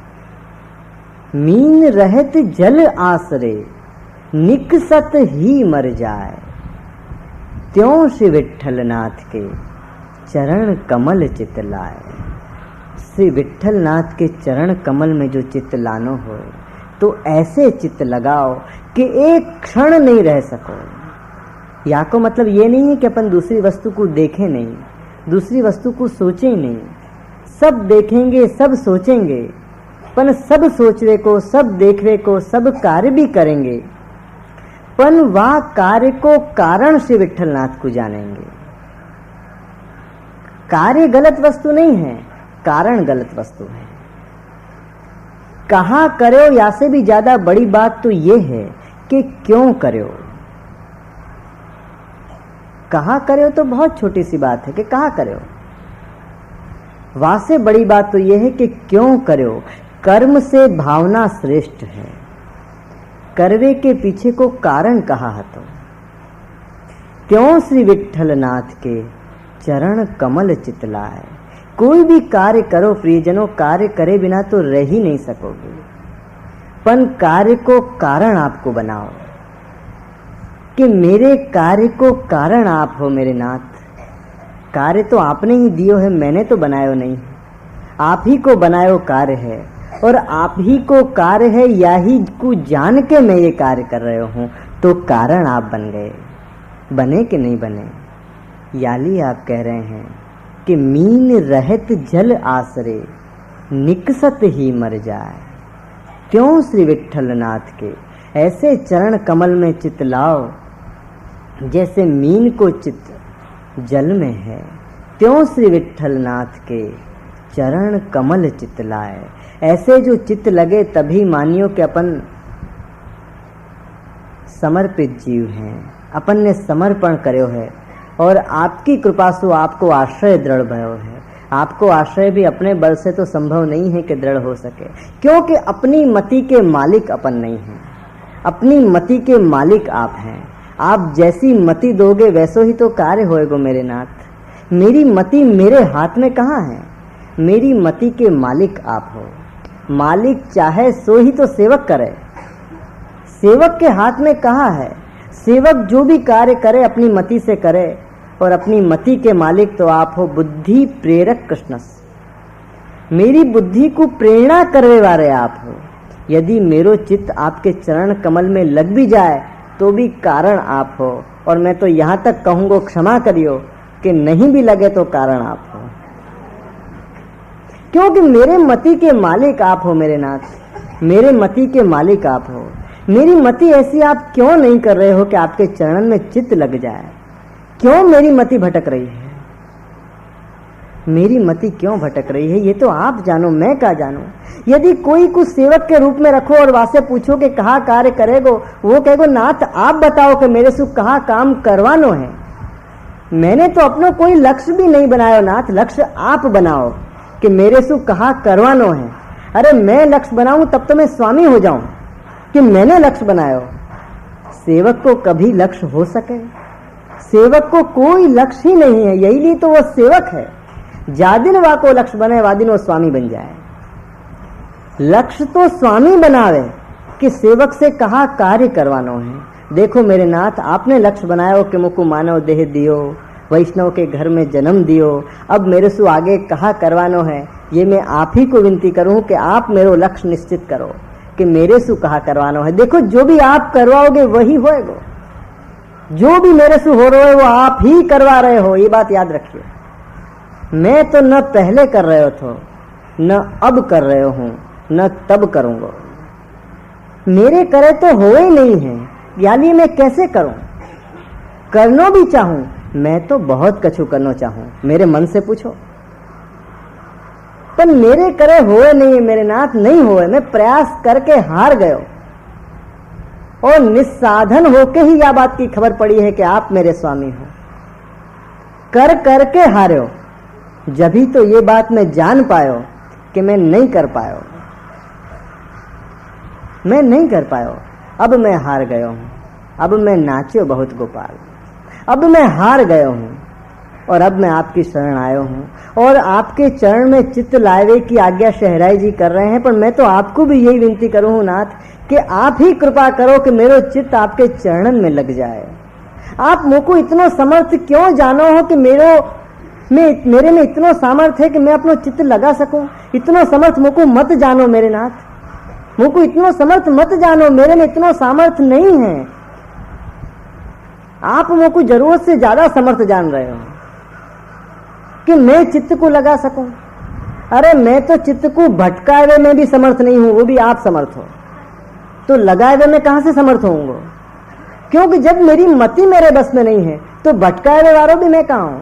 मीन रहत जल आसरे निकसत ही मर जाए। त्यों श्री विट्ठल नाथ के चरण कमल चितलाए। श्री विट्ठल नाथ के चरण कमल में जो चित्त लानो हो तो ऐसे चित्त लगाओ कि एक क्षण नहीं रह सको। या को मतलब ये नहीं है कि अपन दूसरी वस्तु को देखें नहीं, दूसरी वस्तु को सोचें नहीं। सब देखेंगे, सब सोचेंगे, पर सब सोचवे को, सब देखवे को, सब कार्य भी करेंगे, पर वह कार्य को कारण श्री विट्ठल नाथ को जानेंगे। कार्य गलत वस्तु नहीं है, कारण गलत वस्तु है। कहाँ करो या से भी ज्यादा बड़ी बात तो ये है कि क्यों करो। कहाँ करो तो बहुत छोटी सी बात है कि कहाँ करो, वहां से बड़ी बात तो यह है कि क्यों करो। कर्म से भावना श्रेष्ठ है, करवे के पीछे को कारण कहा तो। त्यों श्री विट्ठल नाथ के चरण कमल चितलाए। कोई भी कार्य करो प्रियजनों, कार्य करे बिना तो रह ही नहीं सकोगे, पर कार्य को कारण आपको बनाओ कि मेरे कार्य को कारण आप हो मेरे नाथ। कार्य तो आपने ही दियो है, मैंने तो बनायो नहीं, आप ही को बनायो कार्य है, और आप ही को कार्य है, या ही को जान के मैं ये कार्य कर रहे हूँ, तो कारण आप बन गए। बने कि नहीं बने? याली आप कह रहे हैं कि मीन रहत जल आसरे निकसत ही मर जाए। त्यों श्री विट्ठल नाथ के ऐसे चरण कमल में चित लाओ जैसे मीन को चित जल में है। त्यों श्री विट्ठल नाथ के चरण कमल चित लाए। ऐसे जो चित्त लगे तभी मानियो कि अपन समर्पित जीव हैं, अपन ने समर्पण कर्यो है, और आपकी कृपा से आपको आश्रय दृढ़ भयो है। आपको आश्रय भी अपने बल से तो संभव नहीं है कि दृढ़ हो सके, क्योंकि अपनी मति के मालिक अपन नहीं हैं, अपनी मति के मालिक आप हैं। आप जैसी मति दोगे वैसो ही तो कार्य होएगो मेरे नाथ। मेरी मति मेरे हाथ में कहाँ है? मेरी मति के मालिक आप हो। मालिक चाहे सो ही तो सेवक करे, सेवक के हाथ में कहाँ है? सेवक जो भी कार्य करे अपनी मति से करे, और अपनी मति के मालिक तो आप हो। बुद्धि प्रेरक कृष्णस, मेरी बुद्धि को प्रेरणा करने वाले आप हो। यदि मेरो चित्त आपके चरण कमल में लग भी जाए तो भी कारण आप हो, और मैं तो यहाँ तक कहूँगा क्षमा करियो कि नहीं भी लगे तो कारण आप हो, क्योंकि मेरे मति के मालिक आप हो मेरे नाथ। मेरे मति के मालिक आप हो। मेरी मति ऐसी आप क्यों नहीं कर रहे हो कि आपके चरण में चित्त लग जाए? क्यों मेरी मति भटक रही है? मेरी मति क्यों भटक रही है, ये तो आप जानो, मैं क्या जानूं। यदि कोई कुछ सेवक के रूप में रखो और वासे पूछो कि कहाँ कार्य करेगो, वो कहेगो नाथ आप बताओ कि मेरे से कहाँ काम करवानो है। मैंने तो अपना कोई लक्ष्य भी नहीं बनाया नाथ, लक्ष्य आप बनाओ कि मेरे से कहाँ करवानो है। अरे मैं लक्ष्य बनाऊं तब तो मैं स्वामी हो जाऊं कि मैंने लक्ष्य बनाया। सेवक को कभी लक्ष्य हो सके? सेवक को कोई लक्ष्य ही नहीं है, यही लिए तो वो सेवक है। जादिन वा को लक्ष्य बने वादिन वो स्वामी बन जाए। लक्ष्य तो स्वामी बनावे कि सेवक से कहा कार्य करवानो है। देखो मेरे नाथ, आपने लक्ष्य बनाया कि मुझको मानव देह दियो, वैष्णव के घर में जन्म दियो, अब मेरे से आगे कहा करवानो है। ये मैं आप ही को विनती करूं कि आप मेरे लक्ष्य निश्चित करो कि मेरे से कहा करवानो है। देखो जो भी आप करवाओगे वही होएगा, जो भी मेरे से हो रहा है वो आप ही करवा रहे हो, ये बात याद रखिए। मैं तो न पहले कर रहे हो तो न अब कर रहे हूं, न तब करूंगा। मेरे करे तो हो ही नहीं है, यानी मैं कैसे करूं? करनो भी चाहूं, मैं तो बहुत कछु करना चाहूं, मेरे मन से पूछो, पर मेरे करे होए नहीं, मेरे नाथ नहीं होए। मैं प्रयास करके हार गयो और निस्साधन होके ही यह बात की खबर पड़ी है कि आप मेरे स्वामी हो। कर करके हार्यो, जभी तो ये बात मैं जान पायो कि मैं नहीं कर पायो, मैं नहीं कर पायो। अब मैं हार गयो हूं, अब मैं नाच्यो बहुत गोपाल, अब मैं हार गयो हूं और अब मैं आपकी शरण आयो हूं और आपके चरण में चित्त लावे की आज्ञा शहराई जी कर रहे हैं। पर मैं तो आपको भी यही विनती करूं नाथ कि आप ही कृपा करो कि मेरा चित्त आपके चरणन में लग जाए। आप मुझको इतना समर्थ क्यों जानो हो कि मेरे में इतना सामर्थ है कि मैं अपना चित्त लगा सकूं। इतना समर्थ मुझको मत जानो मेरे नाथ, मुझको इतना समर्थ मत जानो, मेरे में इतना सामर्थ नहीं है। आप मुझको जरूरत से ज्यादा समर्थ जान रहे हो कि मैं चित्त को लगा सकूं। अरे मैं तो चित्त को भटकाए हुए में भी समर्थ नहीं हूं, वो भी आप समर्थ हो, तो लगाए हुए मैं कहां से समर्थ होऊंगा? क्योंकि जब मेरी मति मेरे बस में नहीं है तो भटकाए हुए वालों भी मैं कहां हूं?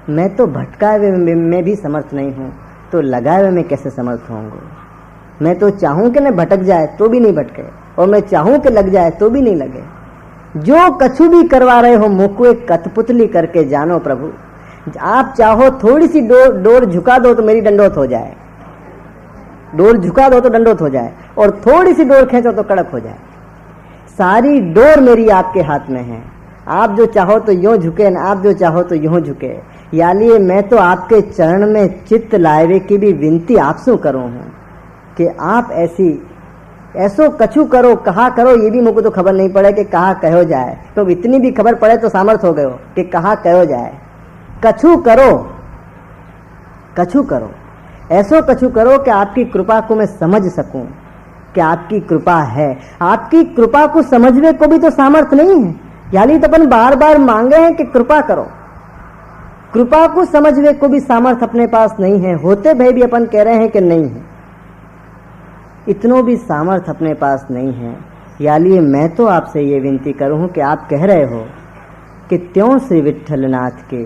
मैं तो भटकाए हुए में भी समर्थ नहीं हूं, तो लगाए हुए मैं कैसे समर्थ होऊंगा? मैं तो चाहूं कि मैं भटक जाए तो भी नहीं भटके, और मैं चाहूं कि लग जाए तो भी नहीं लगे। जो कछु भी करवा रहे हो मुझको एक कठपुतली करके जानो प्रभु। आप चाहो थोड़ी सी डोर झुका दो तो मेरी दंडोत हो जाए, डोर झुका दो तो दंडोत हो जाए, और थोड़ी सी डोर खींचो तो कड़क हो जाए। सारी डोर मेरी आपके हाथ में है। आप जो चाहो तो यूं झुके, न आप जो चाहो तो यूं झुके। यानी मैं तो आपके चरण में चित्त लावे की भी विनती आपसे करूं हूं कि आप ऐसो कछु करो, कहा करो, ये भी मुझको तो खबर नहीं पड़े कि कहा कहो जाए। तो इतनी भी खबर पड़े तो सामर्थ हो गयो कि कहा कहो जाए। कछु करो, कछु करो, ऐसो कछु करो कि आपकी कृपा को मैं समझ सकूं कि आपकी कृपा है। आपकी कृपा को समझने को भी तो सामर्थ नहीं है, यानी तो अपन बार बार मांगे हैं कि कृपा करो। कृपा को समझने को भी सामर्थ अपने पास नहीं है, होते भय भी अपन कह रहे हैं कि नहीं है। इतनो भी सामर्थ अपने पास नहीं है। यानी मैं तो आपसे ये विनती करूं कि आप कह रहे हो कि त्यों श्री विठ्ठलनाथ के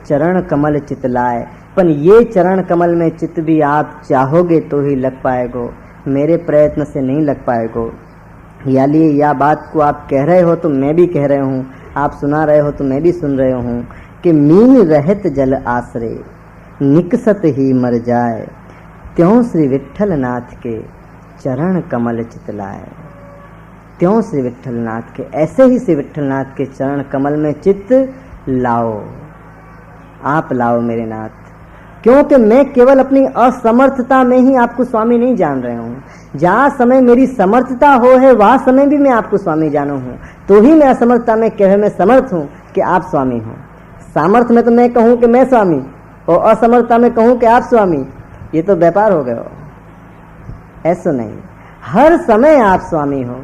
चरण कमल चित लाए, पर ये चरण कमल में चित भी आप चाहोगे तो ही लग पाएगो, मेरे प्रयत्न से नहीं लग पाएगो। यानी यह बात को आप कह रहे हो तो मैं भी कह रहे हूँ, आप सुना रहे हो तो मैं भी सुन रहे हूँ कि मीन रहत जल आश्रे निकसत ही मर जाए, त्यों श्री विठ्ठलनाथ के चरण कमल चित लाए। त्यों श्री विठ्ठलनाथ के, ऐसे ही श्री विठ्ठलनाथ के चरण कमल में चित्त लाओ, आप लाओ मेरे नाथ। क्योंकि मैं केवल अपनी असमर्थता में ही आपको स्वामी नहीं जान रहे हूँ। जहाँ समय मेरी समर्थता हो है वह समय भी मैं आपको स्वामी जानो हूँ, तो ही मैं असमर्थता में कहे मैं समर्थ हूँ कि आप स्वामी हो। सामर्थ्य में तो मैं कहूँ कि मैं स्वामी और असमर्थता में कहूँ कि आप स्वामी, ये तो व्यापार हो गया। ऐसा नहीं, हर समय आप स्वामी हो,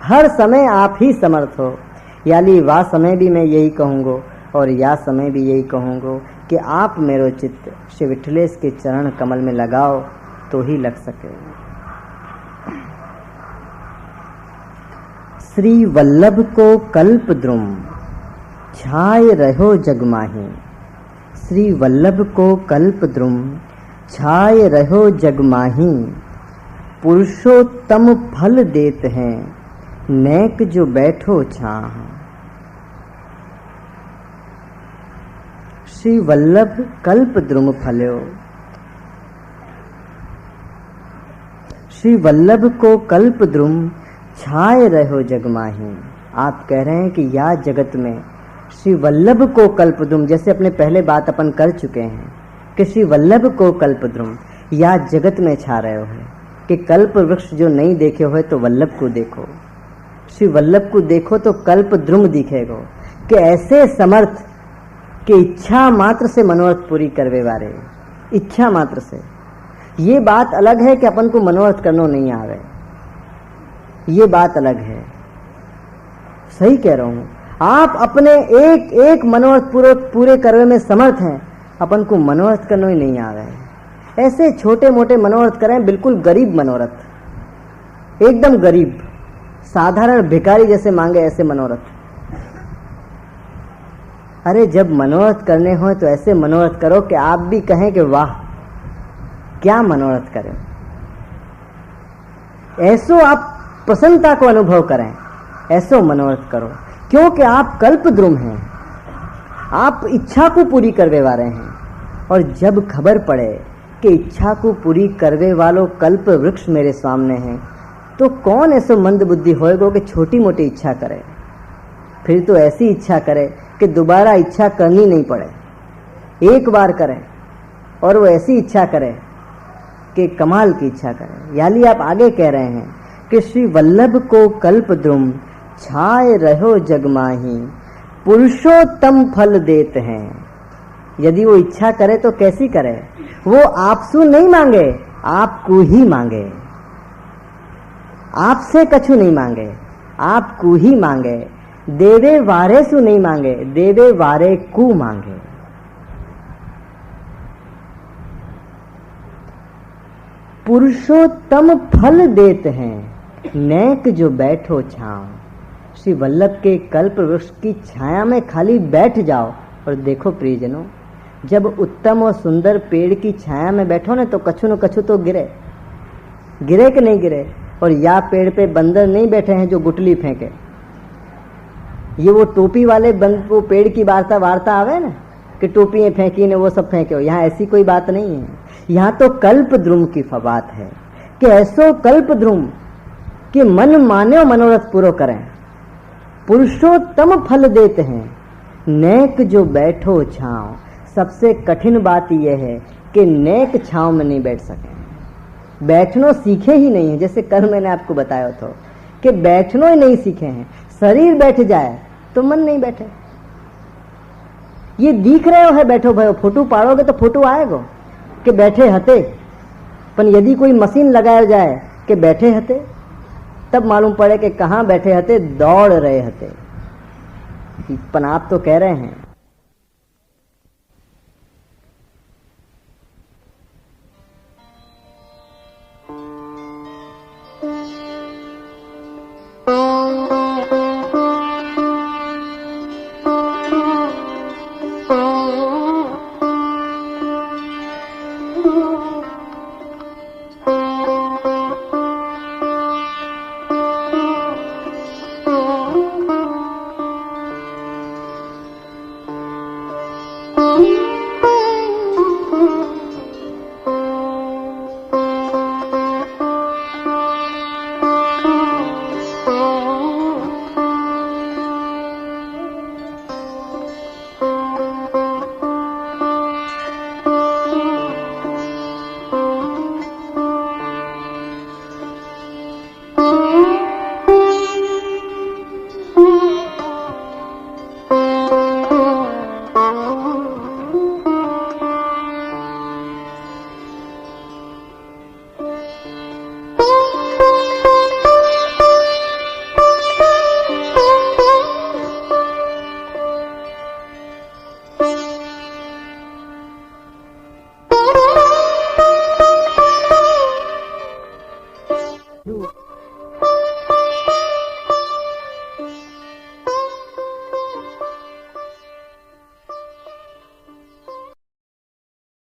हर समय आप ही समर्थ हो। यानी वह समय भी मैं यही कहूँगा और यह समय भी यही कहूँगा कि आप मेरो चित्त श्री विठलेश के चरण कमल में लगाओ तो ही लग सके। श्री वल्लभ को कल्प द्रुम छाए रहो जगमाही, श्री वल्लभ को कल्प द्रुम छाए रहो जगमाही, पुरुषोत्तम फल देत हैं नेक जो बैठो छाह। श्री वल्लभ कल्प द्रुम फल्यो, श्री वल्लभ को कल्प द्रुम छाए रहो जगमाही। आप कह रहे हैं कि या जगत में श्री वल्लभ को कल्प द्रुम, जैसे अपने पहले बात अपन कर चुके हैं कि श्री वल्लभ को कल्प द्रुम या जगत में छा रहे हो है कि कल्प वृक्ष जो नहीं देखे हो तो वल्लभ को देखो, श्री वल्लभ को देखो तो कल्प द्रुम दिखेगा कि ऐसे समर्थ कि इच्छा मात्र से मनोरथ पूरी करवे वाले, इच्छा मात्र से। ये बात अलग है कि अपन को मनोरथ करना नहीं आवे, ये बात अलग है। सही कह रहा हूं, आप अपने एक एक मनोरथ पूरे करवे में समर्थ हैं, अपन को मनोरथ करना ही नहीं आ रहा है। ऐसे छोटे मोटे मनोरथ करें, बिल्कुल गरीब मनोरथ, एकदम गरीब, साधारण भिखारी जैसे मांगे ऐसे मनोरथ। अरे जब मनोरथ करने हो तो ऐसे मनोरथ करो कि आप भी कहें कि वाह क्या मनोरथ करें, ऐसो आप प्रसन्नता को अनुभव करें, ऐसो मनोरथ करो, क्योंकि आप कल्प द्रुम हैं, आप इच्छा को पूरी करवे वाले हैं। और जब खबर पड़े कि इच्छा को पूरी करवे वालों कल्प वृक्ष मेरे सामने हैं, तो कौन ऐसा मंद बुद्धि होएगा कि छोटी मोटी इच्छा करे। फिर तो ऐसी इच्छा करे कि दोबारा इच्छा करनी नहीं पड़े, एक बार करे, और वो ऐसी इच्छा करे कि कमाल की इच्छा करे। यानी आप आगे कह रहे हैं कि श्री वल्लभ को कल्प द्रुम छाए रहो जगमाही, पुरुषोत्तम फल देत हैं। यदि वो इच्छा करे तो कैसी करे, वो आपसु नहीं मांगे, आपको ही मांगे, आपसे कछु नहीं मांगे, आपको ही मांगे, देवे वारे सु नहीं मांगे, देवे वारे को मांगे। पुरुषोत्तम फल देत हैं नेक जो बैठो छांव। श्री वल्लभ के कल्प वृक्ष की छाया में खाली बैठ जाओ और देखो प्रियजनों, जब उत्तम और सुंदर पेड़ की छाया में बैठो ना तो कछु न कछु तो गिरे, गिरे कि नहीं गिरे। और या पेड़ पे बंदर नहीं बैठे हैं जो गुटली फेंके, ये वो टोपी वाले वो पेड़ की वार्ता आवे ना कि टोपियां फेंकी ने वो सब फेंके हो, यहाँ ऐसी कोई बात नहीं है। यहाँ तो कल्प द्रुम की बात है कि ऐसो कल्प द्रुम कि मन माने मनोरथ पूरो करें, पुरुषोत्तम फल देते हैं नेक जो बैठो छांव। सबसे कठिन बात यह है कि नेक छांव में नहीं बैठ सके, बैठनो सीखे ही नहीं है। जैसे कल मैंने आपको बताया था कि बैठनो ही नहीं सीखे हैं, शरीर बैठ जाए तो मन नहीं बैठे। ये दिख रहे हो है बैठो भयो, फोटो पाड़ोगे तो फोटो आएगा कि बैठे हते, पर यदि कोई मशीन लगाया जाए कि बैठे हते, तब मालूम पड़े कि कहाँ बैठे हते, दौड़ रहे हते। पर आप तो कह रहे हैं